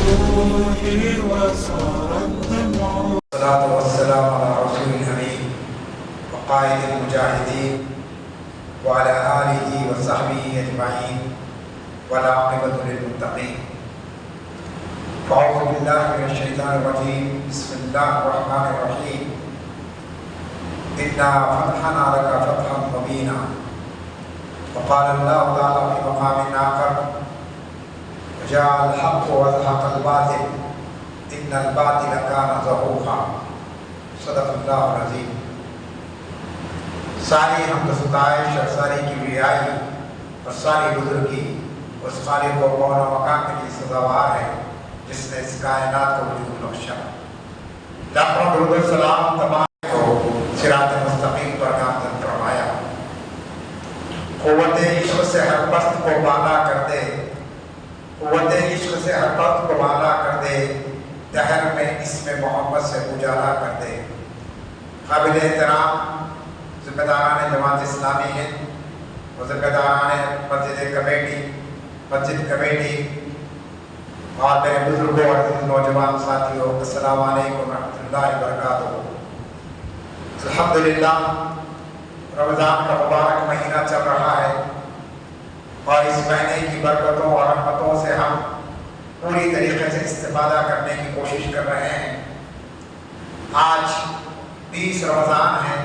روحي وصار الدمع. الصلاة والسلام على رسول الأمين وقائد المجاهدين وعلى آله وصحبه أجمعين والعاقبة للمتقين. أعوذ بالله من الشيطان الرجيم. بسم الله الرحمن الرحيم. إنا فتحنا لك فتحا مبينا. وقال الله تعالى في مقام آخر: وجاء الحق وزهق الباطل إن الباطل كان زهوقا. صدق اللہ العظیم. ساری حمد و ستائش اور ساری کبریائی اور ساری بزرگی اس خالق و کون و مکان کے لیے سزاوار ہے جس نے اس کائنات کو وجود بخشا. لاکھوں درود و سلام تمام کو صراط مستقیم پر گامزن فرمایا. قوت عشق سے ہر پست کو بالا کر دے، قوت عشق سے ہر پست کو بالا کر دے، دہر میں اسم محمد سے اجالا کر دے. قابل احترام ذمہ داران جماعت اسلامی ہند و ذمہ داران مسجد کمیٹی اور میرے بزرگوں اور نوجوان ساتھیوں، السلام علیکم ورحمۃ اللہ وبرکاتہ. الحمدللہ رمضان کا مبارک مہینہ چل رہا ہے اور اس مہینے کی برکتوں اور رحمتوں سے ہم پوری طریقے سے استفادہ کرنے کی کوشش کر رہے ہیں. آج 20 رمضان ہے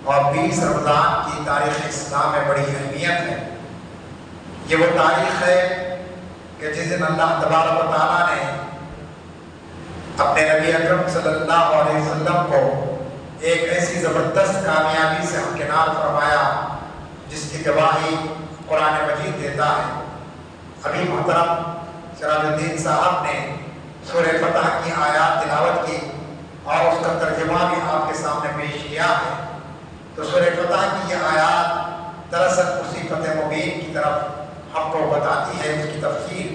اور 20 رمضان کی تاریخ اسلام میں بڑی اہمیت ہے. یہ وہ تاریخ ہے کہ جس دن اللہ تبارک و تعالیٰ نے اپنے نبی اکرم صلی اللہ علیہ وسلم کو ایک ایسی زبردست کامیابی سے ہمکنار فرمایا جس کی گواہی قرآن مجید دیتا ہے. ابھی محترم سراج الدین صاحب نے سورہ فتح کی آیات تلاوت کی اور اس کا ترجمہ بھی آپ کے سامنے پیش کیا ہے. تو سورہ فتح کی یہ آیات دراصل اسی فتح مبین کی طرف ہم کو بتاتی ہے، اس کی تفسیر،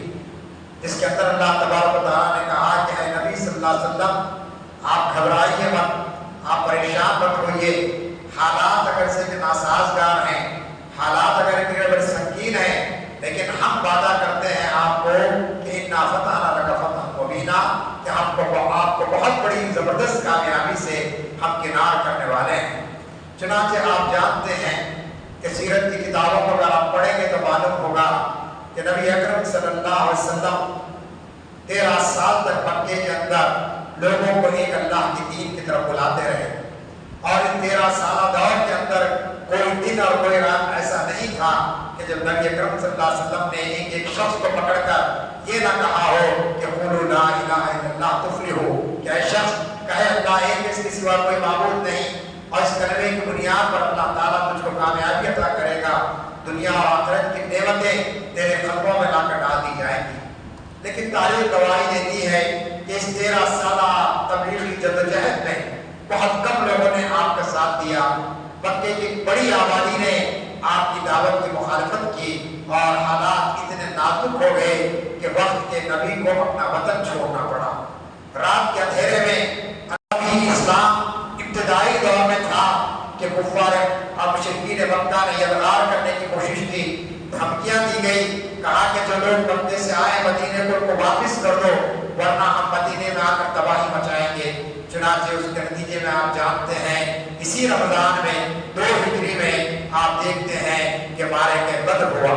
جس کے اندر اللہ تبارک و تعالیٰ نے کہا کہ اے نبی صلی اللہ علیہ وسلم آپ گھبرائیے مت، آپ پریشان مت ہوئیے. حالات اگر سے ناسازگار ہیں، حالات اگر بڑے سنگین ہیں، لیکن ہم وعدہ کرتے ہیں آپ کو کہ انا فتحنا لک فتحا مبینا، کہ آپ کو بہت بڑی زبردست کامیابی سے ہم کنار کرنے والے ہیں. چنانچہ آپ جانتے ہیں کہ سیرت کی کتابوں کو اگر آپ پڑھیں گے تو معلوم ہوگا کہ نبی اکرم صلی اللہ علیہ وسلم 13 سال تک مکے کے اندر لوگوں کو ایک اللہ کی دین کی طرف بلاتے رہے. اور ان 13 سالہ دور کے اندر کوئی دن اور کوئی رات ایسا نہیں تھا کہ جب نبی اکرم صلی اللہ علیہ وسلم نے ایک شخص کو پکڑ کر یہ نہ کہا ہو کہ قولوا لا الہ الا اللہ تفلحوا، کہ اے شخص کہے اللہ ایک، اس کے سوا کوئی معبود نہیں، اور اس کلمے کی بنیاد پر اللہ تعالیٰ تجھ کو کامیابی عطا کرے گا، دنیا اور آخرت کی نعمتیں تیرے قدموں میں لا کر ڈال دی جائیں گی. لیکن تاریخ گواہی دیتی ہے کہ اس 13 سالہ تبلیغی جدوجہد میں بہت کم لوگوں نے آپ کا ساتھ دیا. مکے کی بڑی آبادی نے آپ کی دعوت کی مخالفت کی اور حالات اتنے نازک ہو گئے کہ وقت کے نبی کو اپنا وطن چھوڑنا پڑا. رات کے اندھیرے میں ابھی اسلام ابتدائی دور میں تھا کہ کفار اور مشرکین مکہ نے یلغار کرنے کی کوشش کی، دھمکیاں دی گئی، کہا کہ جو لوگ مکے سے آئے مدینے کو ان کو واپس کر دو ورنہ ہم مدینے میں آ کر تباہی مچائیں گے. چنانچہ اس کے نتیجے میں آپ جانتے ہیں اسی رمضان میں 2 ہجری میں آپ دیکھتے ہیں کہ معرکہ بدر ہوا،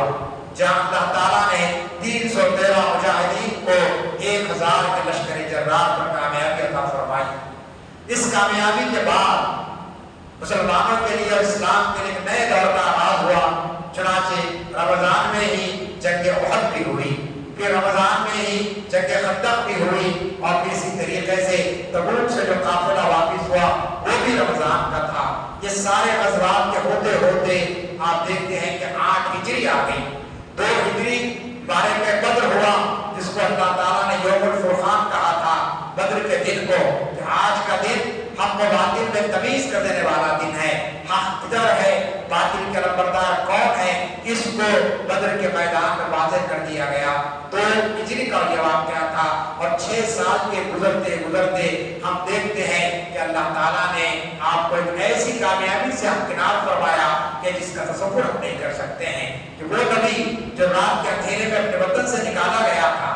جہاں اللہ تعالیٰ نے 313 مجاہدین کو 1000 کے لشکر جرار پر کامیابی عطا فرمائی. اس کامیابی کے بعد مسلمانوں کے لیے اور اسلام کے لیے ایک نئے دور کا آغاز ہوا. چنانچہ رمضان میں ہی جنگ احد بھی ہوئی، پھر رمضان میں ہی جنگ خندق بھی ہوئی، اور پھر اسی طریقے سے تبوک سے جو قافلہ واپس ہوا وہ بھی رمضان کا تھا. یہ سارے غزوات کے ہوتے ہوتے آپ دیکھتے ہیں کہ 8 ہجری آ گئی. 2 ہجری معرکہ بدر ہوا، جس کو اللہ تعالیٰ نے یوم الفرقان کہا تھا، بدر کے دن کو، کہ آج کا دن حق و باطل میں تمیز کر دینے والا دن ہے. حق ادھر ہے، باطل کا نمبردار کون ہے، اس کو بدر کے میدان میں واضح کر دیا گیا. 2 ہجری کا یہ واقعہ تھا اور 6 سال کے گزرتے گزرتے ہم دیکھتے ہیں کہ اللہ تعالیٰ نے آپ کو ایک ایسی کامیابی سے ہمکنار فرمایا کہ جس کا تصور ہم نہیں کر سکتے ہیں. کہ وہ نبی جو رات کے اندھیرے میں اپنے وطن سے نکالا گیا تھا،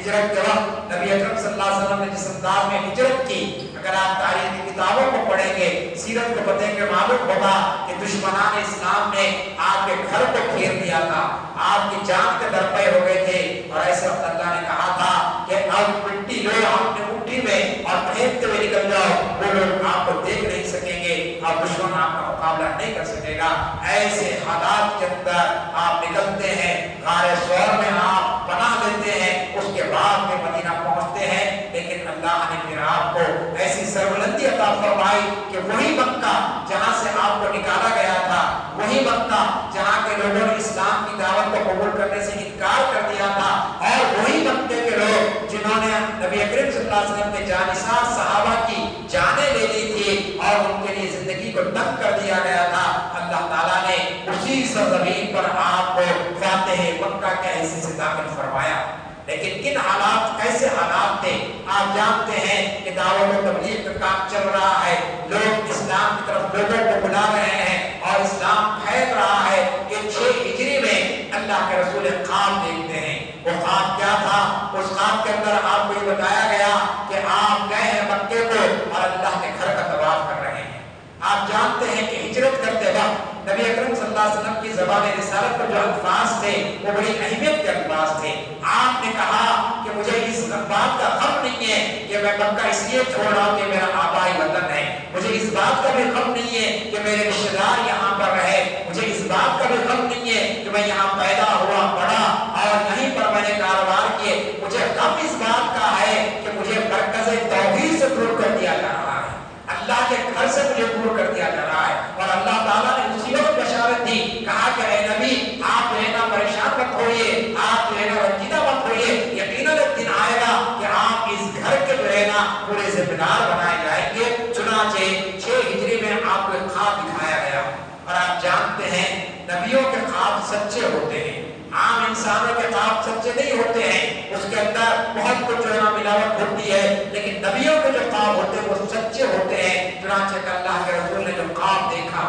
ہجرت کے وقت نبی اکرم صلی اللہ علیہ وسلم نے جس انداز میں ہجرت کی، اگر آپ تاریخ کی کتابوں کو پڑھیں گے، سیرت کو پڑھیں گے، معلوم ہوگا کہ دشمنان اسلام نے آپ کے گھر کو گھیر دیا تھا، آپ کی جان کے درپے ہو گئے تھے، اور ایسے وقت اللہ نے کہا تھا کہ اب مٹی لو اپنے مٹھی میں اور پھینکتے ہوئے نکل جاؤ، وہ لوگ آپ کو دیکھ نہیں سکیں گے اور دشمن آپ کا مقابلہ نہیں کر سکے گا۔ ایسے حالات کے اندر آپ نکلتے ہیں، غار ثور میں آپ پناہ لیتے ہیں، اس کے بعد میں مدینہ پہنچتے ہیں، لیکن اللہ نے پھر آپ کو ایسی سربلندی عطا فرمائی کہ وہی مکہ جہاں سے آپ کو نکالا گیا تھا، وہی مکہ جہاں کے لوگوں نے اسلام کی دعوت کو قبول کرنے سے انکار کر دیا تھا، اور وہی مکے کے لوگ جنہوں نے نبی اکرم صلی اللہ علیہ وسلم کے جانثار صحابہ کی جانیں لے لی تھی اور ان کے لیے زندگی کو تنگ کر دیا گیا تھا، اللہ تعالیٰ نے اسی سرزمین پر آپ کو فاتح مکہ کے حیثیت سے داخل فرمایا۔ لیکن کن حالات، کیسے حالات تھے؟ آپ جانتے ہیں کہ دعوت و تبلیغ کا کام چل رہا ہے، لوگ اسلام کی طرف لوگوں کو بلا رہے ہیں اور اسلام پھیل رہا ہے کہ 6 ہجری میں اللہ کے رسول خواب دیکھتے ہیں۔ وہ خواب کیا تھا؟ اس خواب کے اندر آپ کو یہ بتایا گیا کہ آپ گئے ہیں مکے کو اور اللہ کے گھر کا طواف کر رہے ہیں۔ آپ جانتے ہیں کہ ہجرت کرتے وقت نبی اکرم صلی اللہ علیہ وسلم کی زبان رسالت پر جو الفاظ تھے وہ بڑی اہمیت کے الفاظ تھے۔ آپ نے کہا کہ مجھے اس بات کا غم نہیں ہے کہ میں مکہ اس لیے چھوڑ رہا ہوں کہ میرا آبائی وطن ہے، مجھے اس بات کا بھی غم نہیں ہے کہ میرے رشتہ دار یہاں پر رہے، مجھے اس بات کا بھی غم نہیں ہے کہ میں یہاں پیدا ہوا بڑا اور یہیں پر میں نے کاروبار کیے، مجھے غم اس بات کا ہے کہ مجھے مرکز توحید سے دور کر دیا جا رہا ہے، اللہ کے گھر سے مجھے دور کر دیا جا رہا ہے۔ اور اللہ تعالیٰ نے اسی وقت بشارت دی، کہا کہ اے نبی آپ جو ہے نا پریشان مت ہوئیے، آپ جو ہے نا رنجیدہ مت ہوئیے، یقیناً ایک دن آئے گا کہ آپ اس گھر کے جو ہے نا پورے ذمہ دار بنائے جائیں گے۔ چنانچہ 6 ہجری میں آپ کو ایک خواب دکھایا گیا، اور آپ جانتے ہیں نبیوں کے خواب سچے ہوتے ہیں، عام انسانوں کے خواب سچے نہیں ہوتے ہیں، اس کے اندر بہت کچھ جو ہے نا ملاوٹ ہوتی ہے، لیکن نبیوں کے جو خواب ہوتے ہیں وہ سچے ہوتے ہیں۔ چنانچہ اللہ کے رسول نے جو خواب دیکھا،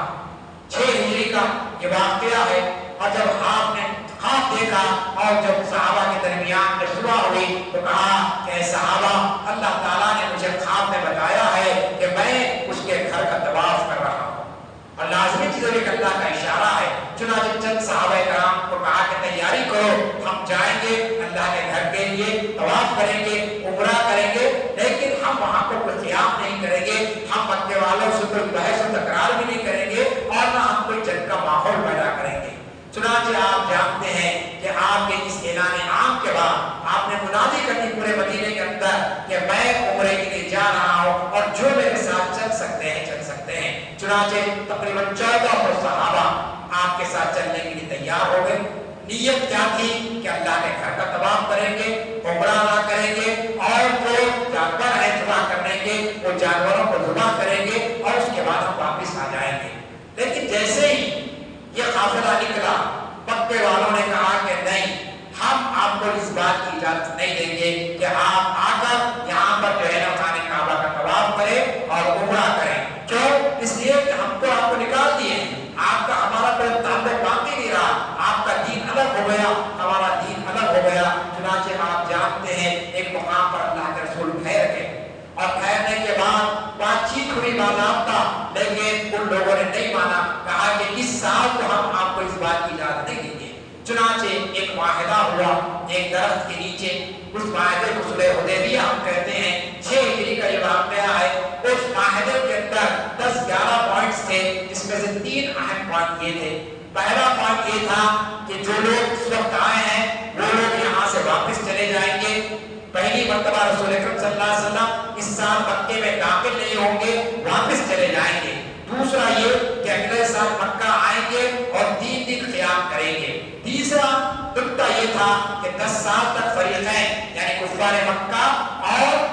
6 ہجری کا یہ واقعہ ہے، اور جب آپ نے خواب دیکھا اور جب صحابہ کے درمیان مشورہ ہوئی تو کہا کہ اے صحابہ، اللہ تعالیٰ نے مجھے خواب میں بتایا ہے کہ میں اس کے گھر کا طواف کر رہا ہوں، اور لازمی چیزوں میں اللہ کا اشارہ ہے۔ چنانچہ چند صحابہ کرام کو کہا کہ تیاری کرو، ہم جائیں گے اللہ کے گھر کے لیے، طواف کریں گے، عمرہ کریں گے، لیکن ہم وہاں پر کوئی قیام نہیں کریں گے، ہم مکے والوں سے کوئی بحث و تکرار بھی نہیں کریں گے، اور نہ ہم کوئی جنگ کا ماحول پیدا کریں گے۔ چنانچہ آپ جانتے ہیں کہ آپ کے اس اعلان عام کے بعد آپ نے منادی کرنی پورے مدینے کے اندر کہ میں عمرے کے لیے جا رہا ہوں اور جو میرے ساتھ چل سکتے ہیں چل سکتے ہیں۔ چنانچہ تقریباً 1400 صحابہ آپ کے ساتھ چلنے کے لیے تیار ہو گئے۔ نیت کیا تھی کہ اللہ کے گھر کا طواف کریں گے، عمرہ ادا کریں گے، اور جو جانور ہیں ذبح کرنے کے وہ جانوروں کو ذبح کریں گے، اور اس کے بعد ہم واپس آ جائیں گے۔ لیکن جیسے ہی یہ قافلہ نکلا، مکے والوں نے کہا کہ نہیں، ہم آپ کو اس بات کی اجازت نہیں دیں گے کہ آپ آ کر یہاں پر جو ہے نا خانہ کعبہ کا طواف کریں اور عمرہ کریں۔ کیوں؟ اس لیے کہ ہم تو آپ کو نکال دیے ہیں، آپ کا ہمارا کوئی تعلق باقی نہیں رہا، آپ کا دین الگ ہو گیا، ہمارا دین الگ ہو گیا۔ چنانچہ آپ جانتے ہیں ایک مقام پر اللہ کے رسول ٹھہر گئے، اور ٹھہرنے کے بعد بات چیت ہوئی باضابطہ، لیکن ان لوگوں نے نہیں مانا، کہا کہ اس سال تو ہم آپ کو اس بات کی اجازت نہیں دیں گے۔ چنانچہ ایک معاہدہ ہوا ایک درخت کے نیچے، اس معاہدے کو صلح حدیبیہ ہم کہتے ہیں۔ 6 ہجری کا یہ واقعہ ہے۔ اس معاہدے کے اندر 10-11 پوائنٹس تھے، جس میں سے 3 اہم پوائنٹ یہ تھے۔ پہلا پوائنٹ یہ تھا کہ جو لوگ اس وقت آئے ہیں وہ لوگ یہاں سے واپس چلے جائیں گے، پہلی مرتبہ رسول اکرم صلی اللہ علیہ وسلم اس سال مکے میں داخل نہیں ہوں گے، واپس چلے جائیں گے۔ دوسرا یہ کہ اگلے سال مکہ آئیں گے اور 3 دن قیام کریں گے۔ تیسرا نکتہ یہ تھا کہ 10 سال تک فریقین یعنی کفار مکہ اور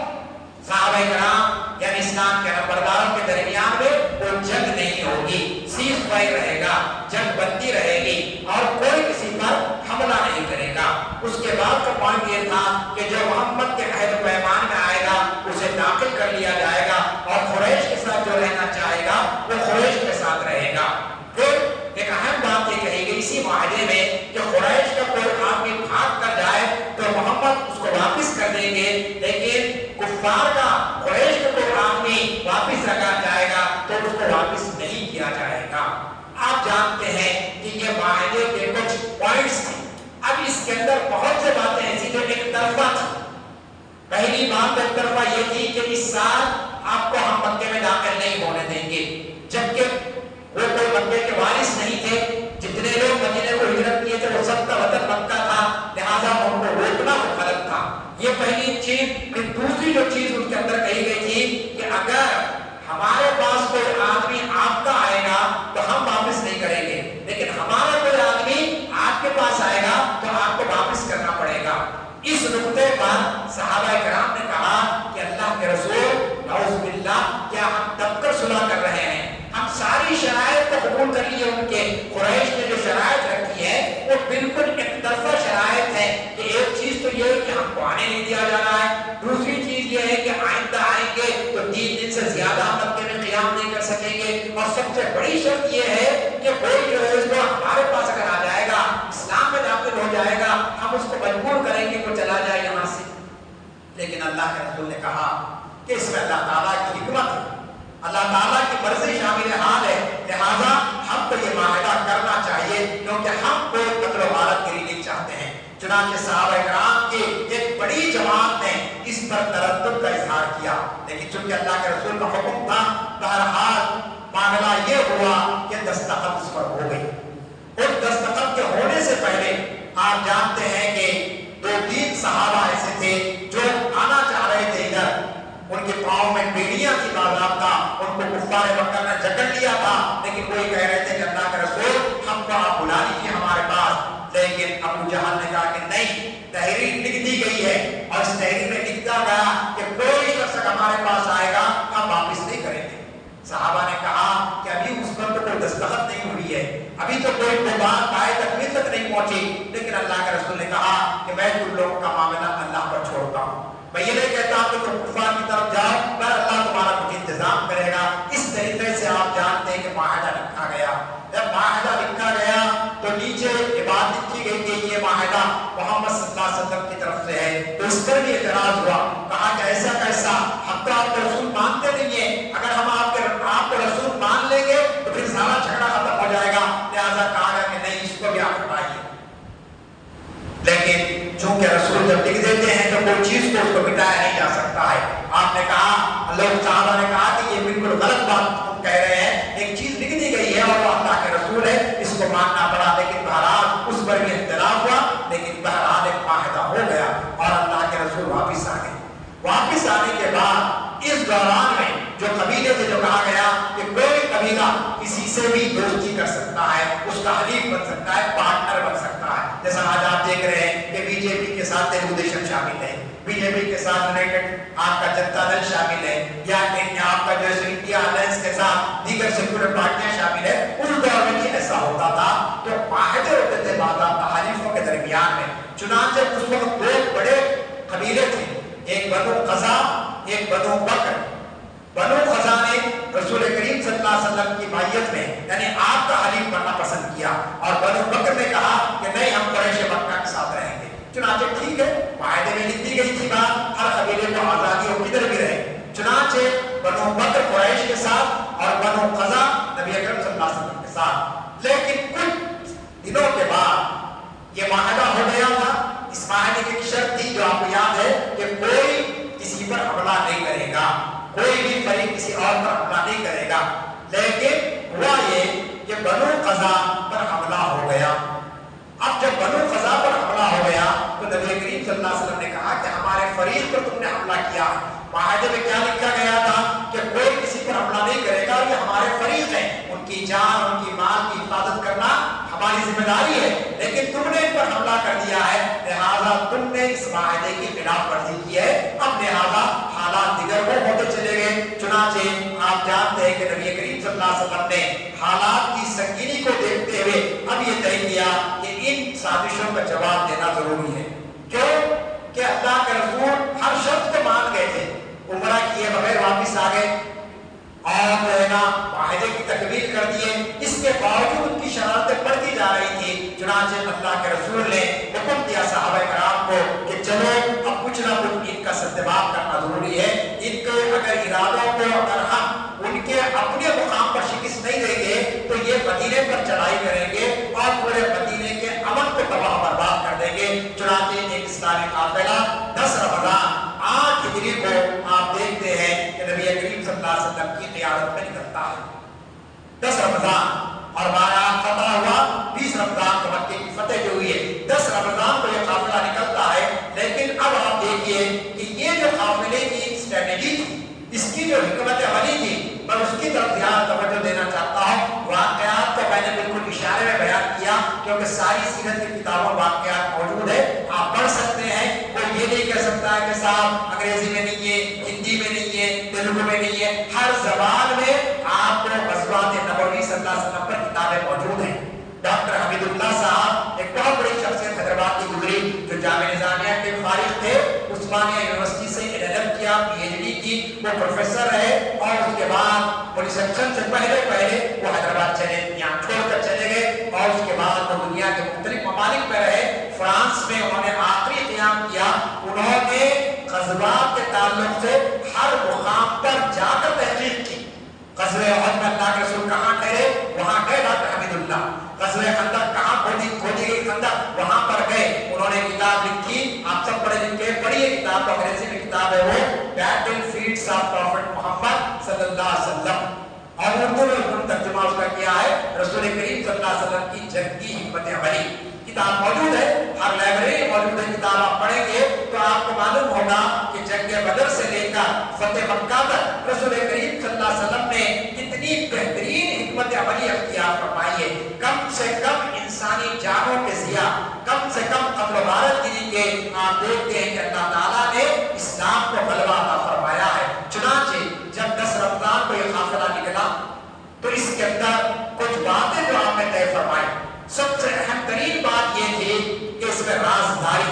صحابہ کرام یعنی اسلام کے نمبرداروں کے درمیان میں کوئی جنگ نہیں ہوگی، سیز فائر رہے گا، جنگ بندی رہے گی، اور کوئی کسی پر حملہ نہیں کرے گا۔ اس کے بعد کا پوائنٹ یہ تھا کہ جو محمد کے عہد و پیمان میں آئے گا اسے داخل کر لیا جائے گا، اور قریش کے ساتھ جو رہنا چاہے گا وہ قریش کے ساتھ رہے گا۔ پھر ایک اہم بات یہ کہی اسی معاہدے میں کہ قریش کا کوئی آدمی بھاگ کر جائے تو محمد اس کو واپس دیں گے، لیکن کفار کا قریش کا کوئی آدمی واپس رکھا جائے گا تو اس کو واپس نہیں کیا جائے گا۔ آپ جانتے ہیں کہ یہ معاہدے کے کچھ پوائنٹس تھے۔ اب اس کے اندر بہت سے باتیں ایسی جو ایک طرفہ تھی۔ پہلی بات ایک طرفہ یہ تھی کہ اس سال آپ کو ہم مکے میں داخل نہیں ہونے دیں گے، جبکہ وہ کوئی مکے کے وارث نہیں تھے۔ جتنے لوگ مدینے کو ہجرت کیے تھے وہ سب کا وطن مکہ تھا، لہذا ان کو روکنا وہ غلط تھا۔ یہ پہلی چیز۔ پھر دوسری جو چیز اس کے اندر کہی گئی تھی کہ اگر ہمارے پاس کوئی آدمی آپ کا آئے گا تو ہم واپس نہیں کریں گے، لیکن ہمارا کوئی آدمی آپ کے پاس آئے گا تو آپ کو واپس کرنا پڑے گا۔ اس نقطے پر صحابہ کرام نے کہا کہ اللہ کے رسول نعوذ باللہ، کیا ہم دب کر صلح کر رہے ہیں؟ ہم ساری شرائط کو قبول کر لیے ان کے۔ قریش نے جو شرائط رکھی ہے وہ بالکل ایک طرفہ شرائط ہے کہ ایک چیز تو یہ ہے کہ ہم کو آنے نہیں دیا جا رہا ہے، دوسری چیز یہ ہے کہ آئندہ آئیں گے تو 3 دن سے زیادہ مکے میں قیام نہیں کر سکیں گے، اور سب سے بڑی شرط یہ ہے کہ کوئی جو ہے اس کو ہمارے پاس اگر آ جائے گا، اسلام میں داخل ہو جائے گا، ہم اس کو مجبور کریں گے کہ چلا جائے یہاں سے۔ لیکن اللہ کے رسول نے کہا کہ اس میں اللہ تعالیٰ کی حکمت ہے، اللہ تعالیٰ کی مرضی شامل حال ہے، لہذا ہم کو یہ معاہدہ کرنا چاہیے کیونکہ ہم کوئی قتل و غارت گری نہیں چاہتے ہیں۔ چنانچہ صحابہ کرام کی ایک بڑی جماعت نے اس پر تردد کا اظہار کیا، لیکن چونکہ اللہ کے رسول کا حکم تھا، بہرحال معاملہ یہ ہوا کہ دستخط اس پر ہو گئی۔ اور دستخط کے ہونے سے پہلے آپ جانتے ہیں کہ 2-3 صحابہ ایسے تھے جو آنا چاہ رہے تھے ادھر، ان کے پاؤں میں بیڑیاں کی باضابطہ، ان کو کفار مکہ نے جکڑ لیا تھا، لیکن وہی کہہ رہے تھے کہ اللہ کے رسول ہم کو آپ بلا لیجیے ہمارے پاس۔ لیکن ابو جہل نے کہا کہ نہیں، تحریر لکھ دی گئی ہے اور اس تحریر میں لکھا گیا کہ کوئی شخص ہمارے پاس آئے گا ہم واپس نہیں کریں گے۔ صحابہ نے کہا کہ ابھی اس پر تو کوئی دستخط نہیں ہوئی ہے، ابھی تو کوئی بات آئے تکمیل تک نہیں پہنچی، لیکن اللہ کے رسول نے کہا کہ میں تم لوگوں کا معاملہ اللہ پر چھوڑتا ہوں، میں یہ نہیں کہتا کہ تم کفار کی طرف جاؤ، پر اللہ تمہارا کچھ انتظام کرے گا۔ اس طریقے سے آپ جانتے ہیں کہ معاہدہ لکھا گیا۔ جب معاہدہ لکھا گیا تو نیچے یہ بات لکھی گئی کہ یہ معاہدہ محمد صلی اللہ علیہ وسلم کی طرف سے ہے، تو اس پر بھی اعتراض ہوا۔ کہا کہ ایسا کیسا، ہم تو آپ کو رسول مانتے نہیں ہیں، اگر ہم آپ کو رسول مان لیں گے تو پھر سارا جھگڑا ختم ہو جائے گا، لہٰذا کہا گیا کہ نہیں، اس کو بھی آپ ہٹائیے۔ لیکن چونکہ رسول جب لکھ دیتے ہیں تو کوئی چیز کو اس کو مٹایا نہیں جا سکتا ہے۔ آپ نے کہا، لوگ صحابہ نے کہا کہ یہ بالکل غلط بات تم کہہ رہے ہیں، ایک چیز لکھ دی گئی ہے اور وہ اللہ کے رسول ہے، اس کو ماننا پڑا۔ لیکن بہرحال اس پر بھی اختلاف ہوا، لیکن بہرحال ایک معاہدہ ہو گیا اور اللہ کے رسول واپس آ گئے۔ واپس آنے کے بعد اس دوران میں جو قبیلے سے جو کہا گیا کہ کوئی قبیلہ کسی سے بھی دوستی کر سکتا ہے، اس کا حلیف بن سکتا ہے، پارٹنر بن سکتا ہے، جیسا آج آپ دیکھ رہے ہیں کہ بی جے پی کے ساتھ تلگو دیشم شامل ہے، بی جے پی کے ساتھ یونائٹڈ آپ کا جنتا دل شامل ہے، یا آپ کا جو ہے انڈیا الائنس کے ساتھ دیگر سیکولر پارٹیاں شامل ہے۔ اس دور میں بھی ایسا ہوتا تھا، تو معاہدے ہوتے تھے باضابطہ حلیفوں کے درمیان میں۔ چنانچہ اس وقت 2 بڑے قبیلے تھے، ایک بنو قزا، ایک بنو بکر۔ بنو قزا نے رسول کریم صلی اللہ علیہ وسلم کی مائیت میں یعنی آپ کا حلیف بننا پسند کیا، اور بنو بکر نے کہا کہ نہیں، ہم قریش مکہ کے ساتھ رہیں گے۔ چنانچہ ٹھیک ہے، معاہدے میں لکھ دی گئی تھی بات، ہر قبیلے کو آزادی ہو کدھر بھی رہے۔ چنانچہ بنو بکر قریش کے ساتھ اور بنو قزا نبی اکرم صلی اللہ علیہ وسلم کے ساتھ۔ لیکن کچھ دنوں کے بعد یہ معاہدہ ہو گیا تھا۔ اس معاہدے کی ایک شرط تھی جو آپ کو یاد ہے کہ کوئی کسی پر حملہ نہیں کرے گا، کوئی بھی فریق کسی اور پر حملہ نہیں کرے گا۔ لیکن ہوا یہ کہ بنو قزا پر حملہ ہو گیا۔ اب جب بنو قزا پر حملہ ہو گیا تو نبی کریم صلی اللہ علیہ وسلم نے کہا کہ ہمارے فریق پر تم نے حملہ کیا۔ معاہدے میں کیا لکھا گیا تھا کہ کوئی کسی پر حملہ نہیں کرے گا، یہ ہمارے فریق ہیں، ان کی جان، ان کی مال کی حفاظت کرنا ہماری ذمہ داری ہے، لیکن تم نے ان پر حملہ کر دیا ہے، لہٰذا تم نے اس معاہدے کی خلاف ورزی کی ہے۔ اب لہٰذا حالات دیگر وہ ہوتے چلے گئے۔ چنانچہ آپ جانتے ہیں کہ نبی کریم صلی اللہ علیہ وسلم نے حالات کی سنگینی کو دیکھتے ہوئے اب یہ طے کیا کہ ان سازشوں کا جواب دینا ضروری ہے۔ کیوں کہ اللہ کے رسول ہر شرط کو مان گئے تھے، عمرہ کیے بغیر واپس آ گئے اور جو ہے نا معاہدے کی تکمیل کر دیے، اس کے باوجود ان کی شرارتیں بڑھتی جا رہی تھی۔ چنانچہ اللہ کے رسول نے حکم دیا صحابہ کرام کو کہ چلو اب کچھ نہ کچھ ضروری ہے. ان کے اگر ارادوں کو اگر ہم ان کے اپنے مقام پر شکست نہیں دیں گے تو یہ مدینے پر چڑھائی کریں گے اور پورے مدینے کے امن کو تباہ برباد کر دیں گے. چنانچہ ایک اسلامی قافلہ 10 رمضان 8 ہجری کو آپ دیکھتے ہیں کہ نبی کریم صلی اللہ علیہ وسلم کی قیادت میں نکلتا ہے. 10 رمضان اور 12 فتح ہوا. 20 رمضان کو مکے کی فتح جو ہوئی ہے. 10 رمضان کو یہ قافلہ نکلتا ہے. لیکن اب آپ دیکھیے کہ یہ جو قافلے کی اسٹریٹجی تھی, اس کی جو حکمت عملی تھی, میں اس کی طرف زیادہ توجہ دینا چاہتا ہوں. واقعات کو میں نے بالکل اشارے میں بیان کیا کیونکہ ساری سیرت کی کتابوں واقعات موجود ہے, آپ پڑھ سکتے ہیں. کوئی یہ نہیں کہہ سکتا ہے کہ صاحب انگریزی میں نہیں ہے, ہندی میں نہیں ہے, تیلگو میں نہیں ہے. ہر زبان میں آپ کو غزوات نبوی صلی اللہ علیہ وسلم پر کتابیں موجود ہیں. ڈاکٹر حمید اللہ صاحب ایک بہت بڑی شخصیت حیدرآباد کی گزری, جو جامعہ نظامیہ کے فارغ تھے, عثمانیہ یونیورسٹی سے LLM کیا, PhD کی, وہ پروفیسر رہے اور اس کے بعد ریسیپشن سے پہلے وہ حیدرآباد چلے, یہاں چھوڑ کر چلے گئے اور اس کے بعد وہ دنیا کے مختلف ممالک میں رہے. فرانس میں انہوں نے آخری قیام کیا. انہوں نے غزوات کے تعلق سے ہر مقام پر جا کر تحقیق کی. غزوہ احد میں اللہ کے رسول کہاں ٹھہرے, وہاں گئے ڈاکٹر حمید اللہ. غزوہ خندق کہاں کھودی گئی خندق, وہاں پر گئے. انہوں نے کتاب لکھی, آپ سب پڑھے لکھے, پڑھیے کتاب, انگریزی میں کتاب ہے وہ, بیٹل فیلڈز آف پروفٹ محمد صلی اللہ علیہ وسلم, اور اردو میں انہوں نے ترجمہ اس کا کیا ہے رسول کریم صلی اللہ علیہ وسلم کی جنگ کی حکمت عملی. کتاب موجود ہے, ہر لائبریری میں موجود ہے. کتاب آپ پڑھیں گے تو آپ کو معلوم ہوگا کہ جنگ بدر سے لے کر فتح مکہ تک رسول کریم صلی اللہ علیہ وسلم نے کتنی بہترین حکمت عملی اختیار فرمائی ہے. کم سے کم انسانی جانوں کے ضیاء, کم سے کم قتل و غارت گری کے آپ دیکھتے ہیں کہ اللہ تعالیٰ نے اسلام کو غلبہ عطا فرمایا ہے. چنانچہ جب 10 رمضان کو یہ قافلہ نکلا تو اس کے اندر کچھ باتیں جو آپ نے طے فرمائی, سب سے اہم ترین بات یہ تھی کہ اس میں رازداری,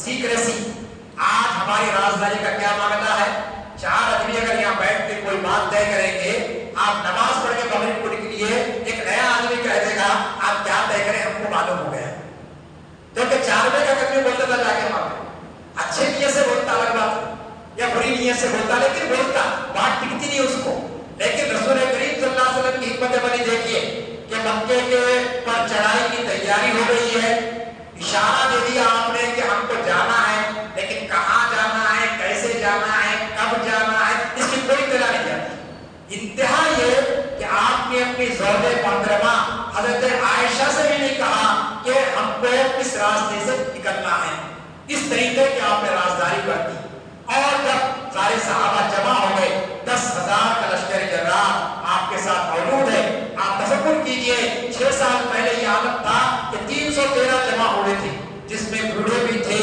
سیکریسی. آج ہماری رازداری کا کیا معاملہ ہے؟ 4 آدمی اگر یہاں بیٹھ کے کوئی بات طے کریں گے, آپ نماز پڑھ کے مغرب کو نکلیے, ایک نیا آدمی کہہ دے گا آپ کیا طے کریں, ہم کو معلوم ہو گیا. کیونکہ 4 بجے کا آدمی بولتا تھا جا کے وہاں پہ, اچھے نیت سے بولتا الگ بات یا بری نیت سے بولتا, لیکن بولتا, بات ٹکتی نہیں اس کو. لیکن رسول کریم صلی اللہ علیہ وسلم کی حکمت عملی دیکھیے کہ مکے کے پر چڑھائی کی تیاری ہو گئی ہے. اشارہ دے دیا آپ نے کہ ہم کو جانا ہے, لیکن کہاں جانا ہے, کیسے جانا ہے, کب جانا ہے, اس کی کوئی اطلاع نہیں جاتی. انتہا یہ کہ آپ نے اپنی زوج محترمہ حضرت عائشہ سے بھی نہیں کہا کہ ہم کو کس راستے سے نکلنا ہے. اس طریقے کی آپ نے رازداری کر دی. اور جب سارے صحابہ جمع ہو گئے, 10,000 کا لشکر جرار آپ کے ساتھ موجود ہے. آپ تصور کیجئے 6 سال پہلے یہ حالت تھا کہ 313 جمع ہوئے تھے, جس میں بوڑھے بھی تھے,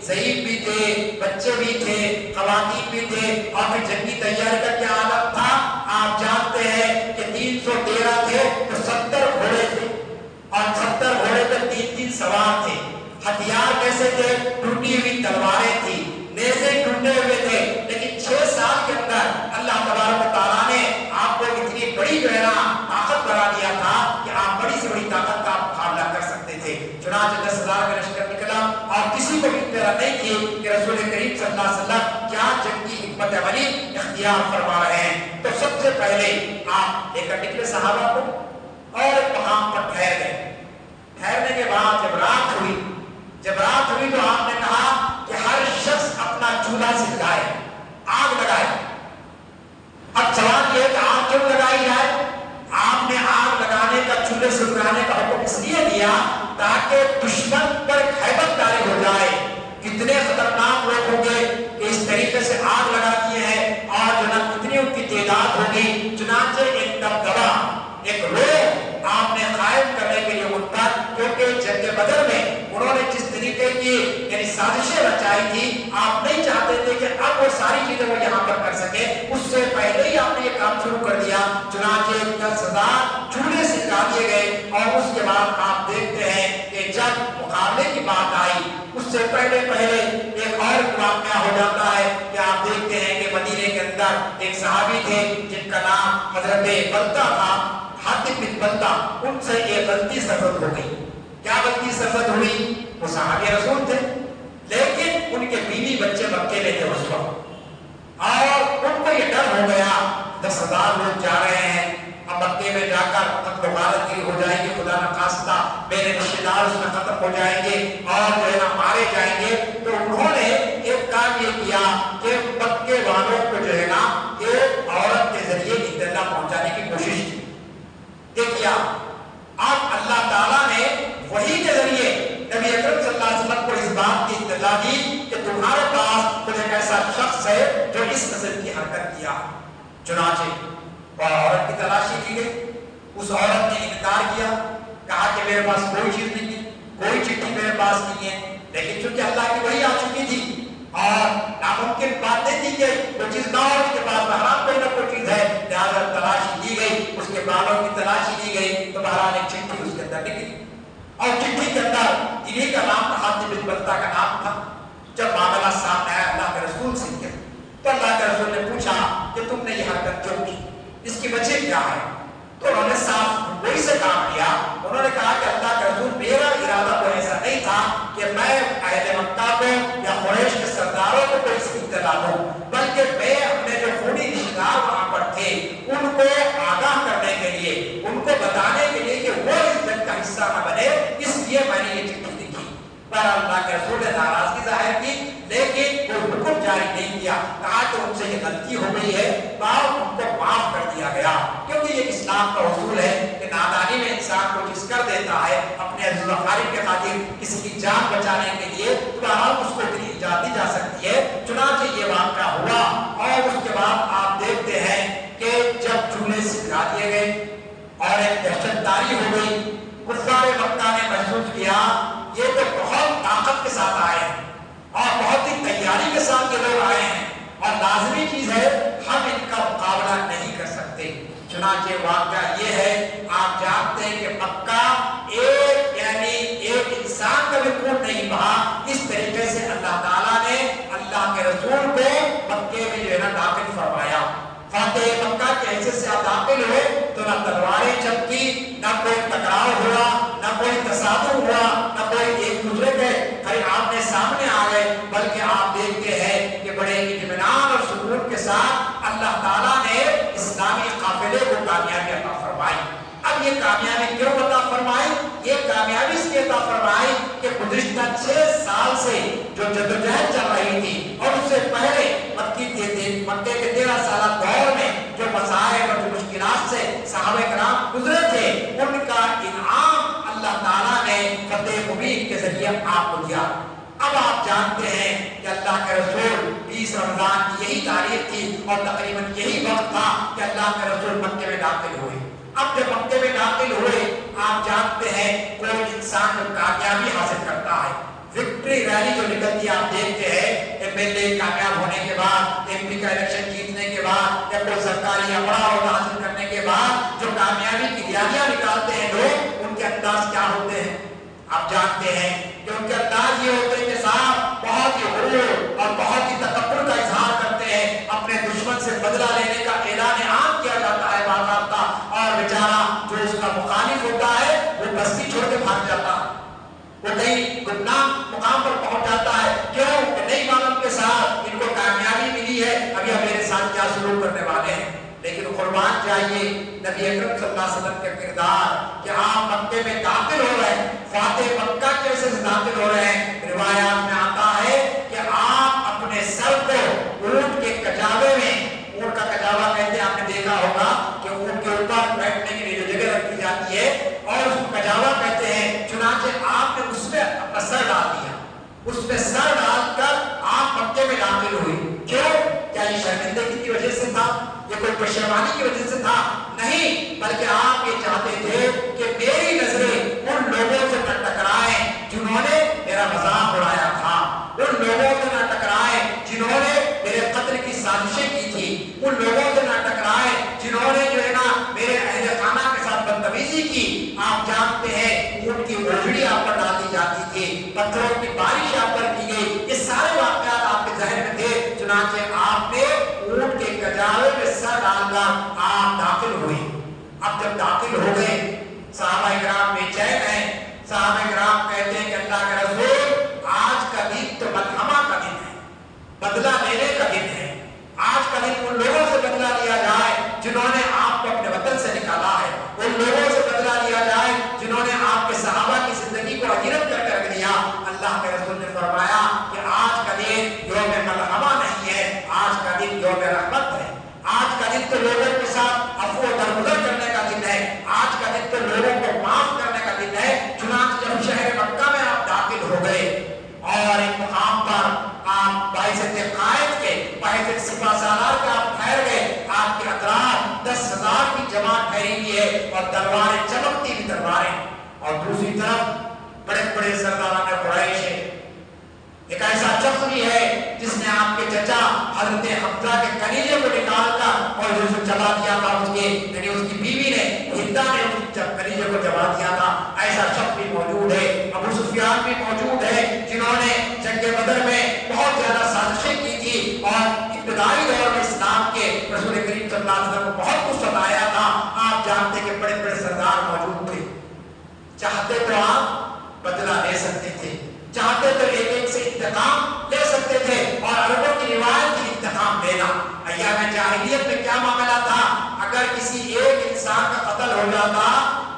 ضعیف بھی تھے, بچے بھی تھے, خواتین بھی تھے, اور پھر جنگی تیاری کا کیا حالت تھا آپ جانتے ہیں کہ 313 تھے تو 70 گھوڑے تھے, اور 70 گھوڑے پر 3 سوار تھے. ہتھیار کیسے تھے؟ ٹوٹی ہوئی تلواریں تھی, نیزے ٹوٹے ہوئے تھے. لیکن 6 سال کے اندر اللہ تبارک و تعالیٰ نے آپ کو اتنی بڑی جو ہے نا طاقت بنا دیا تھا کہ آپ بڑی سے بڑی طاقت کا مقابلہ کر سکتے تھے. چنانچہ 10,000 کا لشکر نکلا اور کسی کو بھی اطلاع نہیں تھی کہ رسول کریم صلی اللہ علیہ وسلم کیا جنگ کی حکمت عملی اختیار فرما رہے ہیں. تو سب سے پہلے آپ لے کر نکلے صحابہ کو اور ایک مقام پر ٹھہر گئے. ٹھہرنے کے بعد جب رات ہوئی تو آپ نے کہا کہ ہر شخص اپنا چولہا سلگائے, آگ لگائے. اب سوال یہ ہے کہ آگ کیوں لگائی جائے؟ آپ نے آگ لگانے کا, چولہے سلگانے کا حکم اس لیے دیا تاکہ دشمن پر ہیبت طاری ہو جائے. کتنے خطرناک لوگ ہوں گے کہ اس طریقے سے آگ لگا دیے ہیں, اور جو نا کتنی ان کی تعداد ہوگی. چنانچہ ایک دبدبا, ایک روح آپ نے قائم کرنے کے لیے ان پر, کیونکہ جنگ بدر میں انہوں نے جس طریقے کی یعنی سازشیں رچائی تھی, آپ نہیں چاہتے تھے کہ اب وہ ساری چیزیں وہ یہاں پر کر سکے. اس سے پہلے ہی آپ نے یہ کام شروع کر دیا. چنانچہ 10,000 چولہے سلگا دیے گئے. اور اس کے بعد آپ دیکھتے ہیں کہ جب مقابلے کی بات آئی, اس سے پہلے ایک اور واقعہ ہو جاتا ہے کہ آپ دیکھتے ہیں کہ مدینے کے اندر ایک صحابی تھے جن کا نام حضرت بلتا تھا, حاتب بن بلتا. ان سے ایک غلطی سرزد ہو گئی. کیا غلطی سرزد ہوئی؟ وہ صحابی رسول تھے, لیکن ان کے بیوی بچے مکے میں تھے اس وقت. ہو گیا 10,000 لوگ جا رہے ہیں، اب مکے میں جا کر قتل و غارت گری ہو جائے گی، خدا نخواستہ میرے رشتے دار اس میں ختم ہو جائیں گے اور جو ہے نا مارے جائیں گے، تو انہوں نے ایک کام یہ کیا کہ مکے والوں کو جو ہے نا ایک عورت کے ذریعے اطلاع پہنچانے کی کوشش کی۔ دیکھیا اب اللہ تعالیٰ نے وحی کے ذریعے نبی اکرم صلی اللہ علیہ وسلم کو اس بات کی اطلاع دی کہ تمہارے پاس کوئی ایک ایسا شخص ہے جو اس قسم کی حرکت کیا۔ چنانچہ وہ عورت کی تلاشی کی گئی، اس عورت نے انکار کیا، کہا کہ میرے پاس کوئی چیز نہیں ہے، کوئی چٹھی میرے پاس نہیں ہے، لیکن چونکہ اللہ کی وحی آ چکی تھی اور ناممکن بات نہیں تھی کہ کوئی چیز نہ ہو، اس کے پاس بہرحال کوئی نہ کوئی چیز ہے، لہٰذا تلاشی دی گئی، اس کے بالوں کی تلاشی دی گئی، تو بہرحال ایک چٹھی اس کے اندر نکلی اور چٹھی کے اندر انہیں کا نام تھا، حاتم بن بلتہ کا نام تھا۔ جب معاملہ سامنے آیا اللہ کے رسول سے کیا تو اللہ کے رسول نے پوچھا کہ تم نے یہ حرکت کیوں کی، اس کی وجہ کیا ہے؟ تو انہوں نے صاف وہی سے کام کیا، انہوں نے کہا کہ اللہ کے رسول میرا ارادہ تو ایسا نہیں تھا کہ میں اہل مکہ کو یا قریش کے سرداروں کو کوئی اس کی اطلاع دوں، بلکہ میں اپنے جو خونی رشتہ دار وہاں پر تھے ان کو آگاہ کرنے کے لیے، ان کو بتانے کے لیے کہ وہ اس جنگ کا حصہ نہ بنے، اس لیے میں نے یہ چٹھی لکھی۔ پر اللہ کے رسول نے ناراضگی ظاہر کی لیکن کوئی حکم جاری نہیں کیا، کہا کہ ان سے یہ غلطی ہو گئی ہے اور ان کو معاف کر دیا گیا، کیونکہ یہ اسلام کا اصول ہے کہ نادانی میں انسان کو جس کر دیتا ہے اپنے عزیز و اقارب کے خاطر کسی کی جان بچانے کے لیے، تو بہرحال اس کو اتنی اجازت دی جا سکتی ہے۔ چنانچہ یہ واقعہ ہوا اور اس کے بعد آپ دیکھتے ہیں کہ جب چولہے سکھا دیے گئے اور ایک دہشت داری ہو گئی، کفار مکہ نے محسوس کیا یہ تو بہت طاقت کے ساتھ آئے ہیں اور بہت ہی تیاری کے ساتھ یہ لوگ آئے ہیں اور لازمی چیز ہے ہم ان کا مقابلہ نہیں کر سکتے۔ چنانچہ واقعہ یہ ہے، آپ جانتے ہیں کہ مکہ ایک انسان کا بھی خون نہیں بہا، اس طریقے سے اللہ تعالیٰ نے اللہ کے رسول کو مکے میں جو ہے نا داخل فرمایا۔ فاتح مکہ کے حیثیت سے آپ داخل ہوئے تو نہ تلواریں چمکی، نہ کوئی ٹکراؤ ہوا، نہ کوئی تصادم ہوا، نہ کوئی ایک دوسرے کے آمنے سامنے آ گئے، بلکہ آپ دیکھتے ہیں کہ بڑے اطمینان اور سکون کے ساتھ اللہ تعالیٰ نے اسلامی قافلے کو کامیابی عطا فرمائی۔ اب یہ کامیابی کیوں عطا فرمائی؟ یہ کامیابی اس لیے عطا فرمائی کہ گزشتہ 6 سال سے جو جدوجہد چل رہی تھی اور اس سے پہلے مکے کے 13 سالہ دور میں جو مسائل اور جو مشکلات سے صحابہ کرام گزرے تھے، ان کا انعام اللہ تعالیٰ نے فتح مبین کے ذریعے آپ کو دیا۔ اب آپ جانتے ہیں کہ اللہ کے رسول 20 رمضان کی یہی تاریخ تھی اور تقریباً یہی وقت تھا کہ اللہ کے رسول مکے میں داخل ہوئے۔ اب جب مکے میں داخل ہوئے، آپ جانتے ہیں کوئی انسان جو کامیابی حاصل کرتا ہے، وکٹری ریلی جو نکلتی ہے، آپ دیکھتے ہیں MLA کامیاب ہونے کے بعد، MP کا الیکشن جیتنے کے بعد یا کوئی سرکاری یا بڑا عہدہ حاصل کرنے کے بعد جو کامیابی کی ریالیاں نکالتے ہیں لوگ، ان کے انداز کیا ہوتے ہیں؟ آپ جانتے ہیں کہ ان کے انداز یہ ہوتے ہیں کہ صاحب بہت ہی غرور اور بہت ہی تکبر کا اظہار کرتے ہیں، اپنے دشمن سے بدلہ لینے کا اعلان عام کیا جاتا ہے باضابطہ، اور بیچارہ جو اس کا مخالف ہوتا ہے وہ بستی چھوڑ کے بھاگ جاتا ہے، وہ کہیں گمنام مقام پر پہنچ جاتا ہے، کیوں کہ نہیں معلوم کے ساتھ ان کو کامیابی ملی ہے، ابھی ہم میرے ساتھ کیا سلوک کرنے والے ہیں۔ لیکن قربان چاہیے نبی اکرم صلی اللہ علیہ وسلم کے کردار کہ آپ مکے میں داخل ہو رہے ہیں، فاتح مکہ کیسے سے داخل ہو رہے ہیں، روایات میں آتا ہے کہ آپ اپنے سر کو اونٹ کے کجاوے میں، اونٹ کا کجاوا کہتے ہیں، آپ نے دیکھا ہوگا کہ اونٹ کے اوپر بیٹھنے کے لیے جو جگہ رکھی جاتی ہے اور اس کو کجاوا کہتے ہیں، چنانچہ آپ نے اس میں اپنا سر ڈال دیا، اس میں سر ڈال کر آپ مکے میں داخل ہوئے۔ کیوں؟ کیا یہ شرمندگی کی وجہ سے تھا؟ یہ کوئی پشیمانی کی وجہ سے تھا؟ نہیں، بلکہ آپ یہ چاہتے تھے کہ میری نظریں ان لوگوں سے نہ ٹکرائیں جنہوں نے میرا مذاق اڑایا تھا، ان لوگوں سے نہ ٹکرائیں جنہوں نے میرے قتل کی سازشیں کی تھی، ان لوگوں سے نہ ٹکرائیں جنہوں نے جو ہے نا میرے اہل خانہ کے ساتھ بدتمیزی کی۔ آپ جانتے ہیں اونٹ کی اوجڑی آپ پر ڈال دی جاتی تھی، پتھروں کی بارش آپ پر کی گئی، یہ سارے واقعات آپ کے ذہن میں تھے، چنانچہ آپ نے اونٹ کے کجاوے میں سر ڈال کر آپ داخل ہوئے۔ اب جب داخل ہو گئے، صحابہ کرام بے چین ہیں، صحابہ کرام کہتے ہیں کہ اللہ کے رسول آج کا دن تو ملحمہ کا دن ہے، بدلہ لینے کا دن ہے، آج کا دن ان لوگوں سے بدلہ بحیثیت قائد کے، بحیثیت سپہ سالار کے آپ ٹھہر گئے، آپ کے اطراف 10,000 کی جماعت ٹھہری ہوئی ہے اور تلواریں چمکتی ہوئی تلواریں، اور دوسری طرف بڑے بڑے سرداران قریش ہے۔ ایک ایسا شخص بھی ہے جس نے آپ کے چچا حضرت حمزہ کے کلیجے کو نکال کر اور اسے چلا دیا تھا، اس کے یعنی اس کی بیوی نے ہندا نے اس کے کلیجے کو چبا دیا تھا۔ ایسا شخص بھی موجود ہے۔ ابو سفیان بھی موجود ہے جنہوں نے جنگ بدر میں بہت زیادہ سازشیں کی تھی اور ابتدائی دور میں اسلام کے رسول کریم صلی اللہ علیہ وسلم کو بہت کچھ ستایا تھا۔ آپ جانتے کہ بڑے بڑے سردار موجود تھے، چاہتے تو آپ بدلہ لے سکتے تھے، چاہتے تو ایک ایک سے انتقام لے سکتے تھے، اور عربوں کی روایت کی انتقام لینا۔ ایام جاہلیت میں کیا معاملہ تھا؟ اگر کسی ایک انسان کا قتل ہو جاتا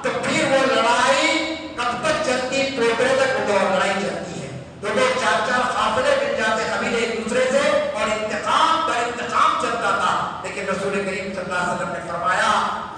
تو پھر وہ لڑائی کب تک چلتی؟ پوپرے تک وہ لڑائی چلتی ہے، دو دو چار چار قافلے مل جاتے قبیلے ایک دوسرے سے، اور انتقام پر انتقام چلتا تھا۔ لیکن رسول کریم صلی اللہ علیہ وسلم نے فرمایا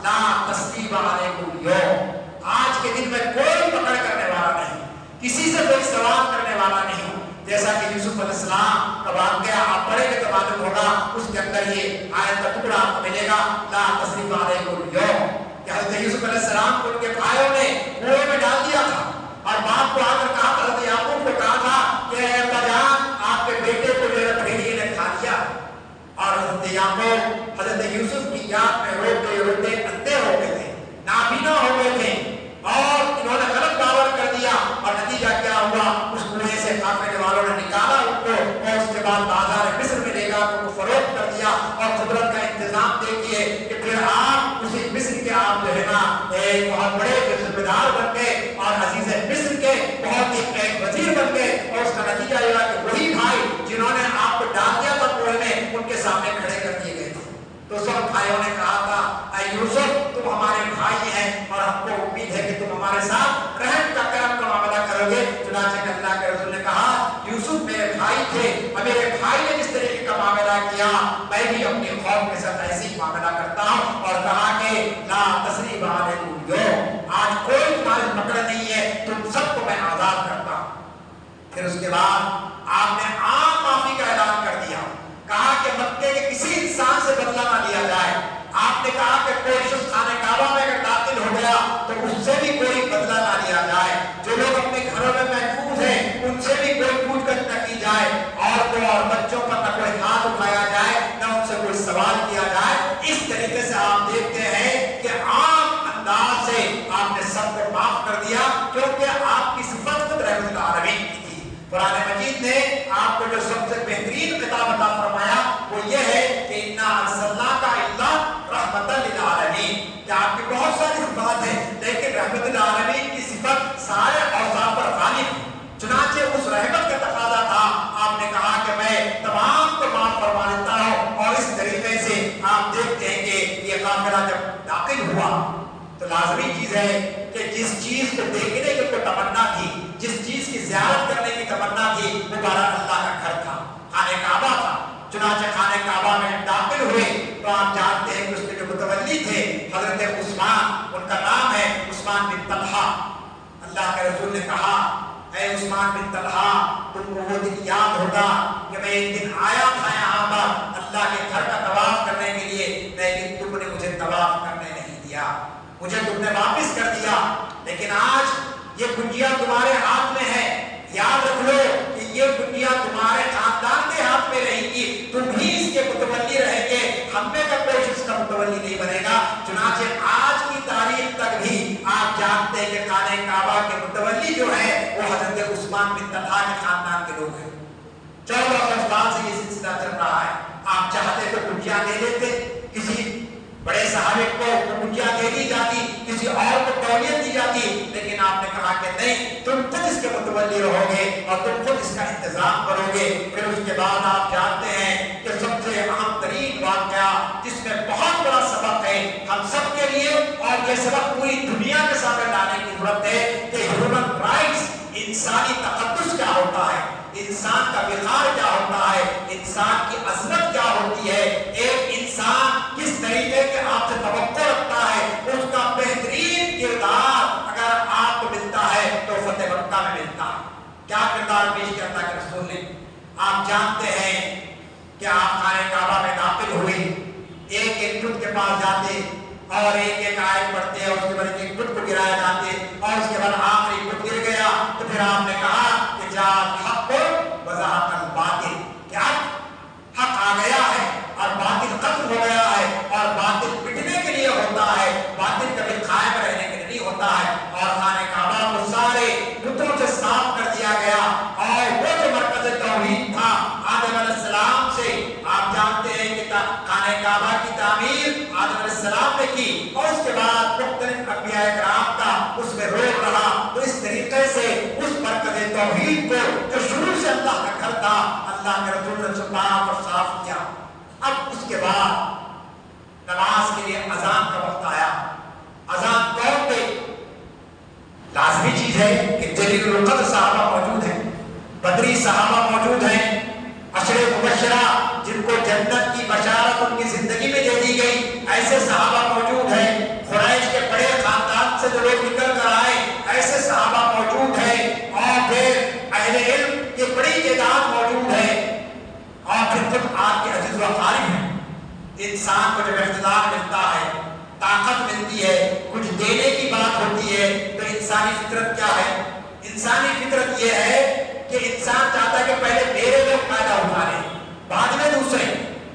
لا تثریب علیکم اليوم، آج کے دن میں کوئی پکڑ کرنے والا نہیں، کسی سے کوئی سوال کرنے والا نہیں ہوں۔ جیسا کہ یوسف علیہ السلام کا واقعہ آپ پڑھیں گے تو معلوم ہوگا، اس کے اندر یہ آیت کا ٹکڑا آپ کو ملے گا لا تثریب علیکم اليوم، کہ حضرت یوسف علیہ السلام کو ان کے بھائیوں نے کنویں میں ڈال دیا تھا، اور باپ کو آ کر کہا تھا، حضرت یعقوب کو کہا تھا کہ اے ابا جان آپ کے بیٹے کو جو ہے بھیڑیے نے کھا لیا، اور حضرت یعقوب حضرت یوسف کی یاد میں روتے روتے اندھے ہو گئے تھے، نابینا ہو گئے تھے، اور انہوں نے غلط باور کر دیا، اور نتیجہ کیا ہوا؟ اس کنویں سے قافلے والوں نے نکالا ان کو، اور اس کے بعد بازار مصر میں لے گا ان کو فروخت کر دیا، اور قدرت کا انتظام دیکھیے کہ پھر آپ اسی مصر کے آپ جو ہے نا ایک بہت بڑے ذمہ دار بن گئے، اور عزیز مصر کے بہت ہی ایک وزیر بن گئے، اور اس کا نتیجہ یہ کہ وہی بھائی جنہوں نے آپ کو ڈال دیا تھا کنویں میں، ان کے سامنے کھڑے کر دیے گئے تھے۔ تو سب بھائیوں نے کہا تھا اے یوسف تم ہمارے بھائی ہیں، اور ہم کو امید ہے کہ تم ہمارے ساتھ رحم کا کرم کا معاملہ کرو گے۔ چنانچہ اللہ کے رسول نے کہا یوسف میرے بھائی تھے، اور میرے بھائی نے جس طریقے کا معاملہ کیا میں بھی اپنی قوم کے ساتھ ایسے ہی معاملہ کرتا ہوں، اور کہا کہ لا تثریب علیکم اليوم، آج کوئی تمہاری پکڑ نہیں ہے، تم سب کو میں آزاد کرتا ہوں۔ پھر اس کے بعد آپ نے عام معافی کا اعلان کر دیا، کہا کہ مکے کے کسی انسان سے بدلہ نہ لیا جائے۔ آپ نے کہا کہ کوئی شخص خانہ کعبہ میں اگر داخل ہو گیا تو اس سے بھی کوئی بدلہ نہ لیا جائے، جو لوگ اپنے گھروں میں محفوظ ہیں ان سے بھی کوئی پوچھ گچھ نہ کی جائے، عورتوں اور بچوں پر نہ کوئی ہاتھ اٹھایا جائے، نہ ان سے کوئی سوال کیا جائے۔ اس طریقے سے آپ دیکھتے ہیں کہ عام انداز سے آپ نے سب کو معاف کر دیا، کیونکہ آپ کی صفت خود رحمت العالمین کی تھی۔ قرآن مجید نے آپ کو جو سب سے بہترین خطاب عطا فرمایا وہ یہ ہے کہ انا ارسلناک الا رحمۃ للعالمین، کہ آپ کی بہت ساری صفات ہیں لیکن رحمت العالمین کی صفت سارے اوصاف پر غالب ہے۔ چنانچہ اس رحمت کا تقاضا تھا، آپ نے کہا کہ میں تمام کو معاف فرما دیتا ہوں، اور اس طریقے سے آپ دیکھتے ہیں کہ یہ قافلہ جب داخل ہوا تو لازمی چیز ہے کہ جس چیز کو دیکھنے کی کوئی تمنا تھی، جس چیز کی زیارت کرنے کی تمنا تھی، وہ بارہ اللہ کا گھر تھا، خانہ کعبہ تھا۔ چنانچہ خانہ کعبہ میں داخل ہوئے تو آپ جانتے ہیں کہ اس کے جو متولی تھے حضرت عثمان، ان کا نام ہے عثمان بن طلحہ۔ اللہ کے رسول نے کہا اے عثمان بن طلحہ تم کو وہ دن یاد ہوگا کہ میں ایک دن آیا تھا یہاں پر اللہ کے گھر کا طواف کرنے کے لیے، لیکن تم نے مجھے طواف کرنے نہیں دیا، مجھے تم نے واپس کر دیا، لیکن آج یہ کنجیاں تمہارے ہاتھ میں ہے، یاد رکھ لو کہ یہ کنجیاں تمہارے خاندان کے ہاتھ میں رہیں گی، تم ہی اس کے متولی رہیں گے، ہم میں کا کوئی شخص کا متولی نہیں بنے گا۔ چنانچہ آج کی تاریخ تک بھی آپ جانتے ہیں کہ خانہ کعبہ کے متولی جو ہے وہ حضرت عثمان بن طلحہ کے خاندان کے لوگ ہیں۔ 1400 سال سے یہ سلسلہ چل رہا ہے۔ آپ چاہتے تو کنجیاں دے دیتے، کسی بڑے صحابے کو کنجیاں دے دی جاتی، کسی اور کو تولیت دی جاتی، لیکن آپ نے کہا کہ نہیں، تم خود اس کے متولی رہو گے اور تم خود اس کا انتظام کرو گے۔ پھر اس کے بعد آپ جانتے ہیں کہ سب سے اہم ترین واقعہ جس میں بہت بڑا سبق ہے ہم سب کے لیے، اور یہ سبق پوری دنیا کے سامنے لانے کی ضرورت ہے کہ ہیومن رائٹس، انسانی تقدس کیا ہوتا ہے، انسان کا وقار کیا ہوتا ہے، انسان کی عظمت کیا ہوتی ہے، ایک انسان کس طریقے کے آپ سے توقع رکھتا ہے، اس کا بہترین کردار اگر آپ کو ملتا ہے تو فتح مکہ میں ملتا ہے۔ کیا کردار پیش کرتا ہے رسول نے؟ آپ جانتے ہیں کہ آپ خانہ کعبہ میں داخل ہوئے، ایک ایک بت کے پاس جاتے اور ایک ایک آیت پڑھتے اور اس کے بعد ایک بت کو گرایا جاتے اور اس کے بعد آخری بت گر گیا تو پھر آپ نے کہا کہ جاء الحق وزهق الباطل، کہ اب حق آ گیا ہے اور باطل ختم ہو گیا ہے، اور باطل مٹنے کے لیے ہوتا ہے، باطل کبھی قائم رہنے کے لیے نہیں ہوتا ہے۔ اور خانہ کعبہ کو سارے بتوں سے صاف کر دیا گیا اور وہ جو مرکز توحید تھا آدم علیہ السلام سے، آپ جانتے ہیں کہ خانہ کعبہ کی تعمیر آدم علیہ السلام نے کی اور اس کے بعد مختلف انبیاء کرام کا اس میں رول رہا۔ تو اس طریقے سے اس مرکز توحید کو جو شروع سے اللہ کا گھر تھا، اللہ کے رسول نے پاک اور صاف کیا۔ اب اس کے بعد نماز کے لیے اذان کا وقت آیا۔ اذان کون دے؟ لازمی چیز ہے کہ جلیل القدر صحابہ موجود ہیں، بدری صحابہ موجود ہیں، عشرے مبشرہ جن کو جنت کی بشارت ان کی زندگی میں دے دی گئی، ایسے صحابہ موجود ہیں۔ قریش کے بڑے خاندان سے جو لوگ نکل کر آئے ایسے صحابہ موجود ہیں، اور پھر اہل علم کی بڑی تعداد موجود ہے، اور پھر خود آپ کے عزیز و اقارب ہیں۔ انسان کو جب اقتدار ملتا ہے، طاقت ملتی ہے، کچھ دینے کی بات ہوتی ہے، تو انسانی فطرت کیا ہے؟ انسانی فطرت یہ ہے کہ انسان چاہتا ہے کہ پہلے میرے لوگ فائدہ اٹھا لیں، بعد میں دوسرے،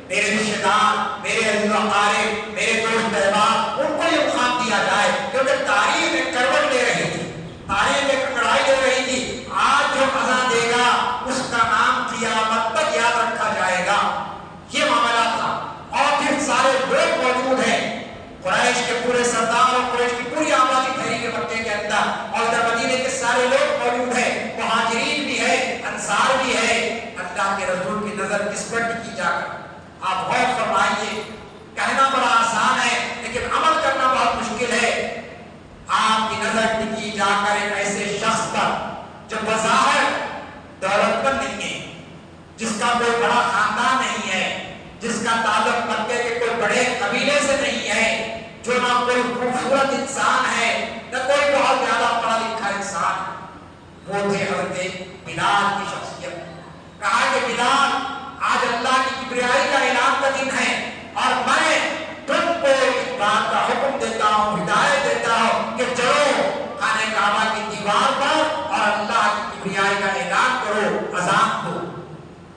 میرے رشتے دار، میرے عزیز و اقارب، میرے دوست احباب، ان کو یہ مقام دیا جائے، کیونکہ تاریخ ایک کروٹ لے رہی تھی، تاریخ ایک کڑائی لے رہی تھی۔ آج جو اذان دے گا اس کا نام قیامت تک یاد رکھا جائے گا، یہ معاملہ تھا۔ اور پھر سارے لوگ موجود ہیں، قریش کے پورے سردار اور قریش کی پوری آبادی ٹھہری ہے مکے کے اندر، اور ادھر مدینے کے سارے لوگ موجود ہیں، مہاجرین بھی ہے، انصار بھی ہے۔ اللہ کے رسول کی نظر کس پر ٹکی جا کر؟ آپ غور فرمائیے، کہنا بڑا آسان ہے لیکن عمل کرنا بہت مشکل ہے۔ آپ کی نظر ٹکی جا کر ایک ایسے شخص پر جو بظاہر دولت مند نہیں ہے، جس کا کوئی بڑا خاندان نہیں ہے، جس کا تعلق مکے کے کوئی بڑے قبیلے سے نہیں ہے، جو نہ کوئی خوبصورت انسان ہے نہ کوئی بہت زیادہ پڑھا لکھا انسان، وہ تھے حضرت بلال کی شخصیت۔ کہا کہ بلال، آج اللہ کی کبریائی کا اعلان کا دن ہے اور میں تم کو اس بات کا حکم دیتا ہوں، ہدایت دیتا ہوں کہ چلو خانہ کعبہ کی دیوار پر اور اللہ کی کبریائی کا اعلان کرو، اذان دو۔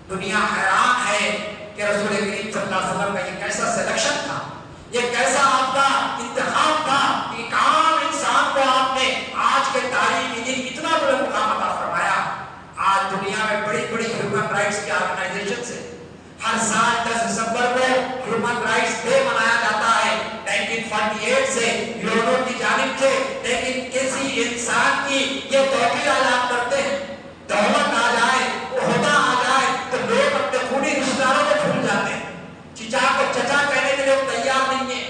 دنیا حیران ہے کہ رسول کریم صلی اللہ علیہ وسلم کا یہ کیسا سلیکشن تھا، یہ کیسا آپ کا انتخاب تھا کہ ایک عام انسان کو آپ نے آج کے تاریخی دن اتنا بڑا مقام عطا فرمایا۔ آج دنیا میں بڑی بڑی ہیومن رائٹس کی آرگنائزیشن سے ہر سال 10 دسمبر کو ہیومن رائٹس ڈے منایا جاتا ہے 1948 سے یونو کی جانب سے، لیکن کسی انسان کی یہ توقیر اعلان کرتے ہیں، دولت آ جائے، عہدہ آ جائے تو لوگ اپنے خونی رشتہ داروں کو بھول جاتے ہیں، چچا کو چچا کہنے کے لیے تیار نہیں ہیں،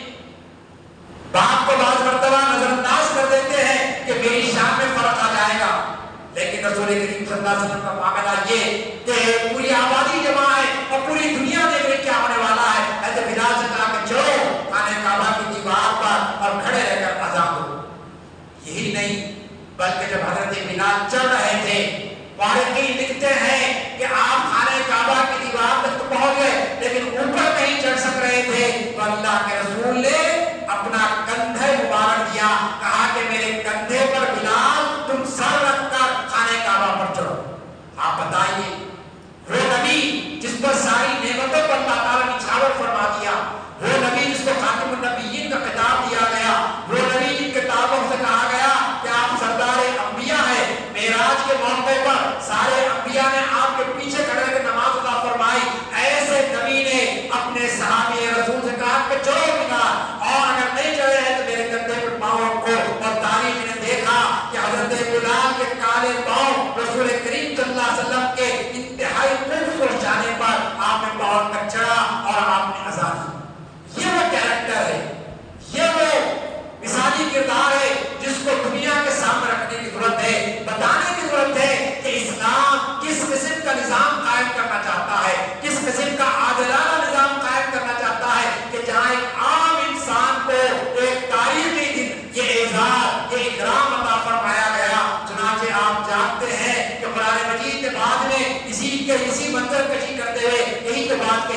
باپ کو بعض مرتبہ نظر انداز کر دیتے ہیں کہ میری شان میں فرق آ جائے گا۔ لیکن رسول کریم صلی اللہ علیہ وسلم کا معاملہ یہ کہ پوری آبادی جمع ہے اور پوری دنیا دیکھ رہی کیا ہونے والا ہے، ایسے بلال سے کہا کہ چلو خانہ کعبہ کی دیوار پر اور کھڑے رہ کر اذان دو۔ یہی نہیں بلکہ جب حضرت بلال چل رہے تھے، مورخین لکھتے ہیں کہ آپ خانہ کعبہ کی دیوار تک تو پہنچ گئے لیکن اوپر نہیں چڑھ سک رہے تھے، تو اللہ کے رسول نے اپنا کندھے مبارک دیا، کہا کہ میرے کندھے پر بلال تم سر رکھ کر خانہ کعبہ پر چڑھو۔ آپ بتائیے، وہ نبی جس پر ساری نعمتوں پر اللہ تعالیٰ نے نچھاور فرما دیا، وہ نبی جس کو خاتم النبیین کا خطاب دیا گیا، وہ نبی جن کتابوں سے کہا گیا کہ آپ سردار انبیاء ہیں، معراج کے موقع پر سارے انبیاء نے آپ کے پیچھے کھڑے کے نماز ادا فرمائی، ایسے نبی نے اپنے صحابی رسول سے کہا کہ چلو بلال، اور اگر نہیں چلے ہیں تو میرے کندھے پر پاؤں کو، اور تاریخ نے دیکھا کہ حضرت بلال کے کالے پاؤں رسول کریم صلی اللہ علیہ وسلم کے انتہائی خوبصورت جانے پر آپ نے پاؤں تک چڑھا اور آپ نے اذان دی۔ یہ وہ کیریکٹر ہے، یہ وہ مثالی کردار ہے جس کو دنیا کے سامنے رکھنے کی ضرورت ہے، بتانے کی ضرورت ہے کہ اسلام کس قسم کا نظام قائم کرنا چاہتا ہے، کس قسم کا عادلانہ نظام قائم کرنا چاہتا ہے کہ جہاں ایک عام انسان کو ایک تاریخی دن یہ اعزاز، یہ اکرام عطا فرمایا گیا۔ چنانچہ آپ جانتے ہیں کہ قرآن مجید کے بعد میں اسی منظر کشی کرتے ہوئے یہی تو بات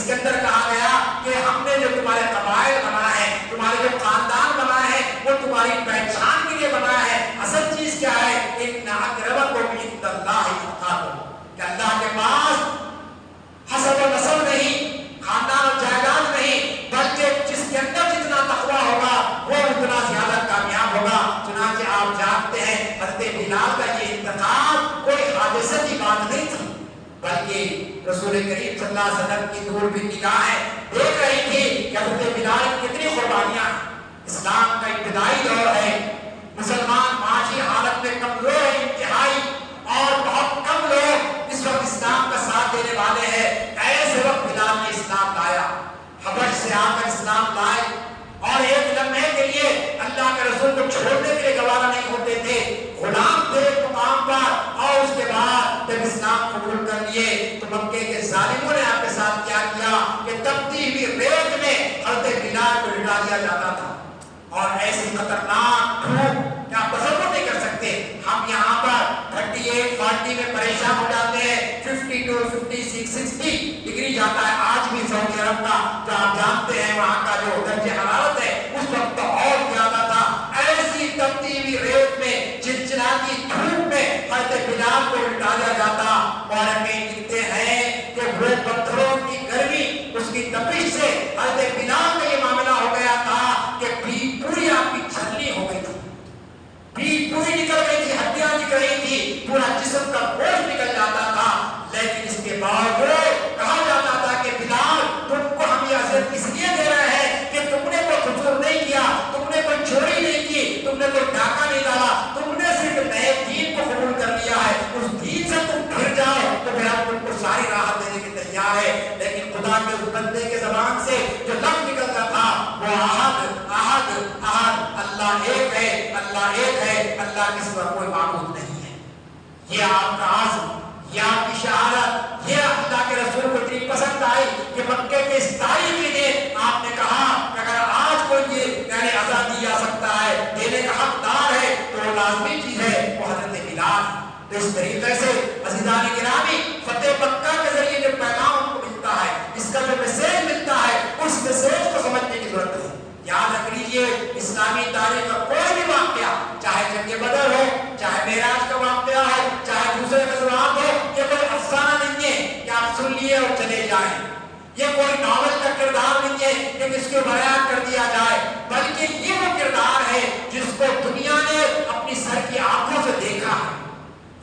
اس کے اندر کہا گیا کہ ہم نے جو تمہارے قبائل بنائے ہیں، تمہارے جو خاندان بنائے ہیں، وہ تمہاری پہچان کے لیے بنایا ہے۔ اصل چیز کیا ہے؟ ان اکرمکم عند اللہ اتقاکم، کہ اللہ کے پاس حسب و نسب نہیں، خاندان و جائیداد نہیں، بلکہ جس کے اندر جتنا تقویٰ ہوگا وہ اتنا زیادہ کامیاب ہوگا۔ چنانچہ آپ جانتے ہیں حضرت بلال کا یہ انتخاب کوئی حادثہ کی بات نہیں تھی، بلکہ رسول کریم صلی اللہ علیہ وسلم کی دوربین نگاہیں دیکھ رہی تھی کہ حضرت بلال کی کتنی قربانیاں ہیں۔ اسلام کا ابتدائی دور ہے، مسلمان معاشی حالت میں کمزور ہے انتہائی، اور بہت کم لوگ اس وقت اسلام کا ساتھ دینے والے ہیں۔ ایسے وقت بلال نے اسلام لایا، حبش سے آ کر اسلام لائے، اور ایک لمحے کے لیے اللہ کے رسول کو چھوڑنے کے لیے گوارا نہیں ہوتے تھے، غلام تھے مقام پر، اور اس کے بعد جب اسلام قبول کر لیے تو مکے کے ظالموں نے آپ کے ساتھ کیا کیا کہ تپتی ہوئی ریت میں حضرت بلال کو لٹا دیا جاتا تھا، اور ایسی خطرناک دھوپ کہ آپ تصور نہیں کر سکتے۔ ہم یہاں پر 38 40 میں پریشان ہو جاتے ہیں، 52 56 60 ڈگری جاتا ہے آج بھی سعودی عرب کا، جو آپ جانتے ہیں وہاں کا جو درجہ حرارت ہے، اس وقت تو اور زیادہ تھا۔ ایسی تپتی ہوئی ریت میں، چلچلاتی دھوپ میں حضرت بلال کو لٹایا جاتا، اور میں لکھتے ہیں کہ وہ پتھروں کی گرمی، اس کی تپش سے حضرت بلال کا یہ معاملہ ہو گیا تھا کہ پوری آپ کی چھلنی ہو گئی تھی، پوری نکل گئی تھی، ہڈیاں نکل رہی تھی، پورا جسم کا گوشت نکل جاتا تھا، لیکن اس کے باوجود کہا جاتا تھا کہ بلال تم کو ہم یہ اذیت اس لیے دے رہے ہیں کہ تم نے کوئی قصور نہیں کیا، تم نے کوئی چوری نہیں کی، تم نے کوئی ڈاکہ نہیں ڈالا، تم نے صرف نئے دین کو قبول کر لیا ہے، اس دین سے تم پھر جاؤ تو پھر ہم تم کو ساری راحت دینے کے تیار ہے۔ لیکن خدا کے اس بندے کے زبان سے جو لفظ نکلتا تھا وہ احد احد احد، اللہ ایک ہے، اللہ ایک ہے، اللہ کے سوا کوئی معبود نہیں ہے۔ یہ آپ کا عزم، یہ آپ کی شہادت، یہ اللہ کے رسول کو اتنی پسند آئی کہ مکے کے اس تاریخی دن آپ نے کہا کہ اگر آج کوئی یعنی آزادی آ سکتا ہے، دینے کا حقدار ہے، تو وہ لازمی چیز ہے، وہ حضرت بلال ہے۔ تو اس طریقے سے عزیزان گرامی، فتح مکہ کے ذریعے جو پیغام ہم کو ملتا ہے، اس کا جو میسیج ملتا ہے، اس میسیج کو سمجھنے کی ضرورت ہے۔ یاد رکھ لیجیے، اسلامی تاریخ کا کوئی بھی واقعہ، چاہے جنگ بدر ہو، چاہے معراج کا واقعہ ہو، چاہے دوسرے غزوات ہو، یہ کوئی افسانہ نہیں ہے کہ آپ سن لیے اور چلے جائیں، یہ کوئی ناول کا کردار نہیں ہے کہ اس کو بیان کر دیا جائے، بلکہ یہ وہ کردار ہے جس کو دنیا نے اپنی سر کی آنکھوں سے دیکھا ہے۔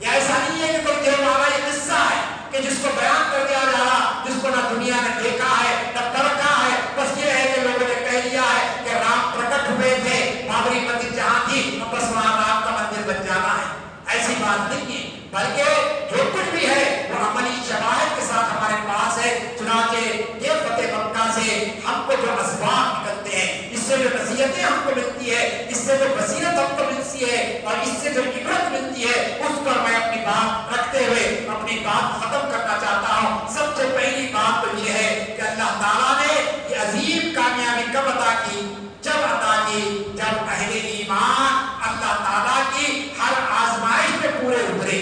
یہ ایسا نہیں ہے کہ کوئی دیو والا یہ قصہ ہے کہ جس کو بیان کر دیا جا رہا، جس کو نہ دنیا نے دیکھا ہے نہ پرکھا ہے، بس یہ ہے کہ لوگوں نے کہہ دیا ہے کہ رام پرکٹ ہوئے تھے، بابری مسجد جہاں تھی بس وہاں رام کا مندر بن جانا ہے۔ ایسی بات نہیں ہے، بلکہ جو کچھ بھی ہے وہ عملی شواہد کے ساتھ ہمارے پاس ہے۔ چنانچہ یہ فتح مکہ سے ہم کو جو اسباب نکلتے ہیں، اس سے جو نصیحتیں ہم کو ملتی ہے، اس سے جو بصیرت ہم کو ملتی ہے، اور اس سے جو عبرت ملتی ہے، اس پر میں اپنی بات رکھتے ہوئے اپنی بات ختم کرنا چاہتا ہوں۔ سب سے پہلی بات تو یہ ہے کہ اللہ تعالیٰ نے یہ عظیم کامیابی کب عطا کی؟ جب عطا کی جب اہل ایمان اللہ تعالیٰ کی ہر آزمائش میں پورے اترے،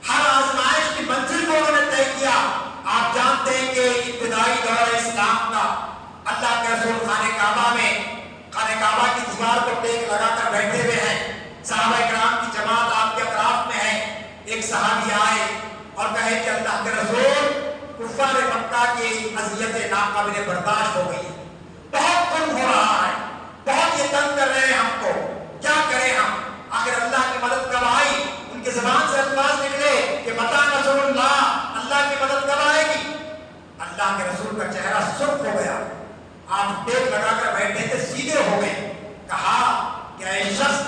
ہر آزمائش کی منزل کو انہوں نے طے کیا۔ آپ جانتے ہیں کہ ابتدائی دور اسلام کا اللہ کے رسول خانہ کعبہ میں، خانہ کعبہ کی دیوار کو ٹیک لگا کر بیٹھے ہوئے ہیں، صحابہ کرام کی جماعت آپ کے اطراف میں ہے۔ ایک صحابی آئے اور کہے کہ اللہ کے رسول، کفار مکہ کی اذیت ناقابل برداشت ہو گئی ہے، بہت تنگ ہو رہا ہے، بہت یہ تنگ کر رہے ہیں ہم کو، کیا کریں ہم؟ آخر اللہ کی مدد کب آئی؟ ان کے زبان سے الفاظ نکلے کہ متی نصر اللہ، اللہ کی مدد کب آئے گی؟ اللہ کے رسول کا چہرہ سرخ ہو گیا، آپ ٹیک لگا کر بیٹھے تھے، سیدھے ہو گئے، کہا کہ اے شخص،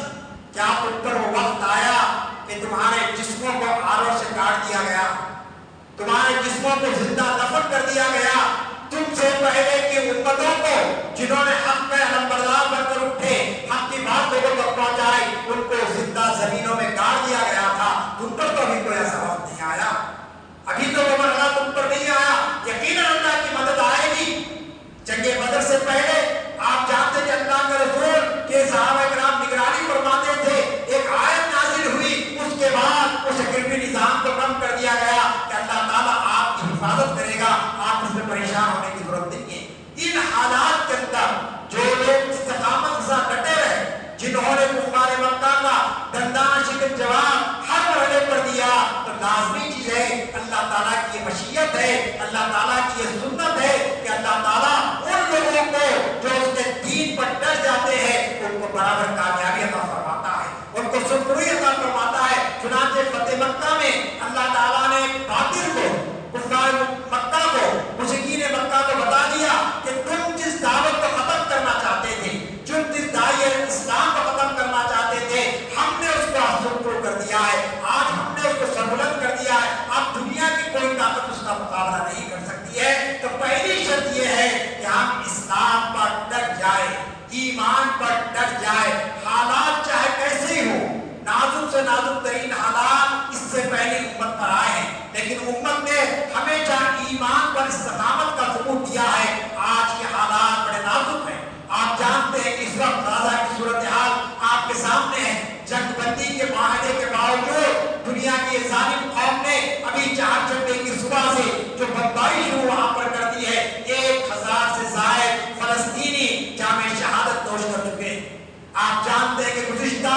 کیا تم پر وہ وقت آیا کہ تمہارے جسموں کو آروں سے کاٹ دیا گیا، تمہارے جسموں کو زندہ دفن کر دیا گیا، تم سے پہلے کی امتوں ہے، اللہ تعالیٰ کی یہ سنت ہے کہ اللہ تعالیٰ ان لوگوں کو جو اس کے دین پر ڈٹ جاتے ہیں ان کو برابر کامیابی عطا فرماتا ہے، ان کو سرخروئی عطا فرماتا ہے۔ چنانچہ فتح مکہ میں اللہ تعالیٰ نے باطل کو، کفار مکہ کو، مشرکین مکہ کو بتا دیا کہ تم جس دعوت کو ختم کرنا چاہتے تھے، جس داعیہ اسلام کو ختم کرنا چاہتے تھے، ہم نے اس کو سرخرو کر دیا ہے، آج ہم نے اس کو سربلند کر دیا ہے، اب دنیا کی کوئی طاقت اس کا مقابلہ نہیں کر سکتی ہے۔ تو پہلی شرط یہ ہے کہ ہم اسلام پر ڈٹ جائیں، ایمان پر ڈٹ جائے، حالات چاہے کیسے ہی ہو، نازک سے نازک ترین حالات اس سے پہلے امت پر آئے ہیں، لیکن امت نے ہمیشہ ایمان پر استقامت کا ثبوت دیا ہے۔ آج کے حالات بڑے نازک ہیں، آپ جانتے ہیں کہ اس وقت غزہ کی صورتحال آپ کے سامنے ہے، جنگ بندی کے معاہدے کے باوجود دنیا کی ظالم قوم نے ابھی چہارشنبے کی صبح سے جو بمباری شروع وہاں پر کر دی ہے، 1000 سے زائد فلسطینی جام شہادت نوش کر چکے ہیں۔ آپ جانتے ہیں کہ گزشتہ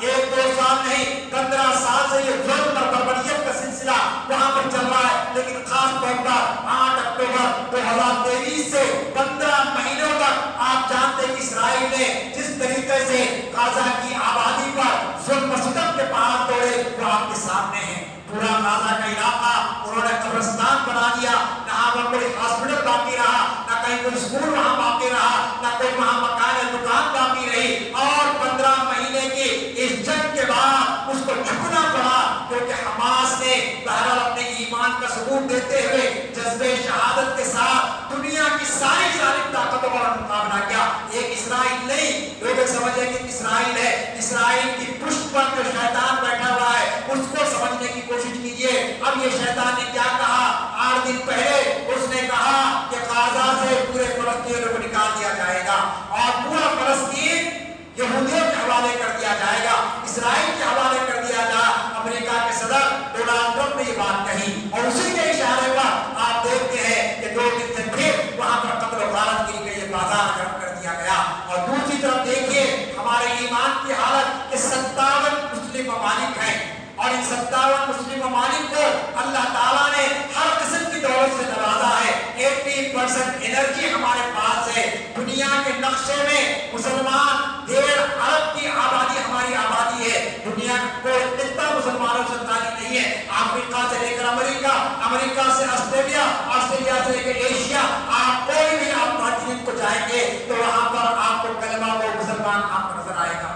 1-2 سال نہیں 15 سال سے یہ ظلم اور بربریت کا سلسلہ وہاں پر چل رہا ہے، لیکن خاص طور پر 8 اکتوبر 2023 سے 15 مہینوں تک آپ جانتے ہیں کہ اسرائیل نے جس طریقے سے غزہ کی آبادی پر ظلم و ستم کے پہاڑ توڑے وہ آپ کے سامنے ہیں۔ پورا غزہ کا علاقہ انہوں نے قبرستان بنا دیا، نہ وہاں کوئی ہاسپٹل باقی رہا، نہ کہیں کوئی اسکول وہاں باقی رہا، نہ کوئی وہاں مکان یا دکان باقی رہی، اور 15 مہینے کی اس جنگ کے بعد اس کو جھکنا پڑا، کیونکہ حماس نے بہرحال اپنے ایمان کا ثبوت دیتے ہوئے جذبے شہادت کے ساتھ دنیا کی ساری ظالم طاقتوں کا مقابلہ کیا۔ ایک اسرائیل نہیں، لوگ سمجھیں کہ اسرائیل ہے، اسرائیل کی پشت پر جو شیطان بیٹھا ہوا ہے اس کو سمجھنے کی کوشش کیجئے۔ اب یہ شیطان نے کیا کہا؟ 8 دن پہلے اس نے کہا کہ غزہ سے پورے فلسطینیوں کو نکال دیا جائے گا اور پورا فلسطین یہودیوں کے حوالے کر دیا جائے گا، اسرائیل کے حوالے کر دیا جائے گا۔ امریکہ کے صدر ڈونلڈ ٹرمپ نے یہ بات کہی اور اسی کے اشارے پر آپ دیکھتے ہیں کہ 2 دن سے پھر وہاں پر قتل و غارت کے لیے بازار گرم کر دیا گیا۔ اور دوسری طرف دیکھیے ہمارے ایمان کی حالت کہ 57 مسلم ممالک ہیں، اور ان 57 مسلم ممالک کو اللہ تعالیٰ نے ہر قسم کی دولت سے نوازا ہے۔ 80% انرجی ہمارے پاس ہے۔ دنیا کے نقشے میں مسلمان 1.5 ارب کی آبادی ہماری آبادی ہے۔ دنیا کو اتنا مسلمانوں سے خالی نہیں ہے، افریقہ سے لے کر امریکہ، امریکہ سے آسٹریلیا، آسٹریلیا سے لے کر ایشیا، آپ کوئی بھی آپ مارکیٹ کو جائیں گے تو وہاں پر آپ کو کلمہ وہ مسلمان آپ کو نظر آئے گا۔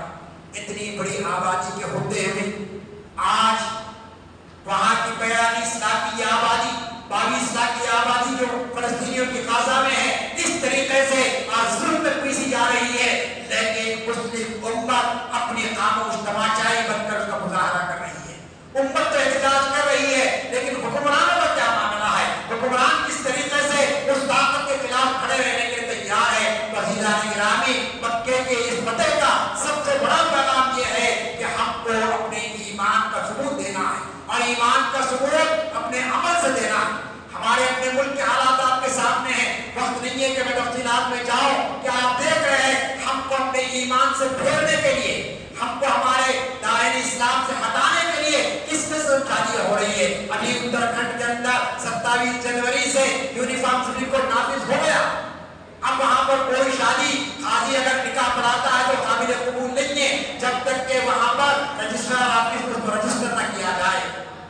اتنی بڑی آبادی کے ہوتے ہوئے آج وہاں کی 42 لاکھ کی آبادی، 22 لاکھ کی آبادی جو فلسطینیوں کی غزہ میں ہے، اس طریقے سے آج ظلم میں پیسی جا رہی ہے، لیکن مسلم امت اپنی خاموش تماشائی بن کر اس کا مظاہرہ کر رہی ہے۔ امت تو احتجاج کر رہی ہے، لیکن حکمرانوں کا کیا معاملہ ہے؟ حکمران کس طریقے سے اس طاقت کے خلاف کھڑے رہنے کے لیے تیار ہے؟ عزیزان گرامی، مکے کے اس فتح کا سب سے بڑا پیغام یہ ہے کہ ہم کو اپنے ایمان کا ثبوت دینا ہے، اور ایمان کا ثبوت اپنے عمل سے دینا ہے۔ ہمارے اپنے ملک کے حالات آپ کے سامنے ہیں، وقت نہیں ہے کہ میں تفصیلات میں جاؤں، کہ آپ دیکھ رہے ہیں ہم کو اپنے ایمان سے پھیرنے کے لیے، ہم کو ہمارے دائرے اسلام سے ہٹانے کے لیے کس قسم شادیاں ہو رہی ہے۔ ابھی اتراکھنڈ کے اندر 27 جنوری سے یونیفارم سپریم کورٹ نافذ ہو گیا، اب وہاں پر کوئی شادی قاضی اگر نکاح پڑھاتا ہے تو قابل قبول نہیں ہے جب تک کہ وہاں پر رجسٹرار آفس میں اس کو رجسٹر نہ کیا جائے۔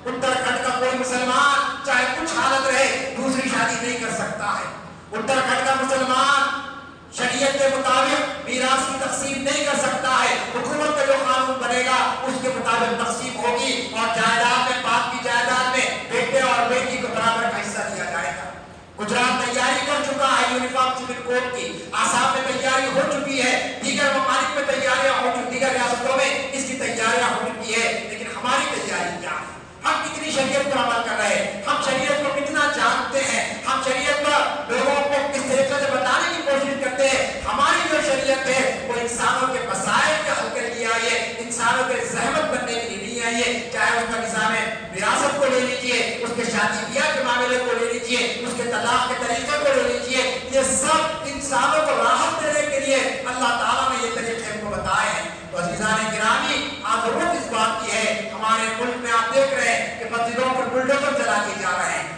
اتراکھنڈ کا کوئی مسلمان چاہے کچھ حالت رہے دوسری شادی نہیں کر سکتا ہے۔ اتراکھنڈ کا مسلمان شریعت کے مطابق میراث کی تقسیم نہیں کر سکتا ہے۔ حکومت کا جو قانون بنے گا اس کے مطابق تقسیم ہوگی، اور جائیداد میں، باپ کی جائیداد میں بیٹے اور بیٹی کو برابر کا حصہ دیا جائے گا۔ گجرات تیاری کر چکا ہے یونیفارم سول کوڈ کی، آسام میں تیاری ہو چکی ہے، دیگر ممالک میں تیاریاں ہو چکی، دیگر ریاستوں میں اس کی تیاریاں ہو چکی ہے، لیکن ہماری تیاری کیا ہے؟ ہم کتنی شریعت پر عمل کر رہے ہیں؟ ہم شریعت کو کتنا جانتے ہیں؟ ہم شریعت پر لوگوں کو کس طریقے سے بتانے کی کوشش کرتے ہیں؟ ہماری جو شریعت ہے وہ انسانوں کے مسائل کے حل کے لیے آئی ہے، انسانوں کے زحمت بننے کے لیے نہیں آئی ہے۔ چاہے اس کا نظام وراثت کو لے لیجیے، اس کے شادی بیاہ کے معاملے کو لے لیجیے، اس کے طلاق کے طریقے کو لے لیجیے، یہ سب انسانوں کو راحت دینے کے لیے اللہ تعالیٰ نے یہ طریقے ہم کو بتائے ہیں۔ تو عزیزان گرامی، ضرورت اس بات کی ہے، ہمارے ملک میں آپ دیکھ رہے ہیں کہ مسجدوں پر بلڈوزر چلا کے جا رہے ہیں،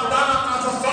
100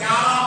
11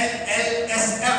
LLSM।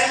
L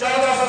1400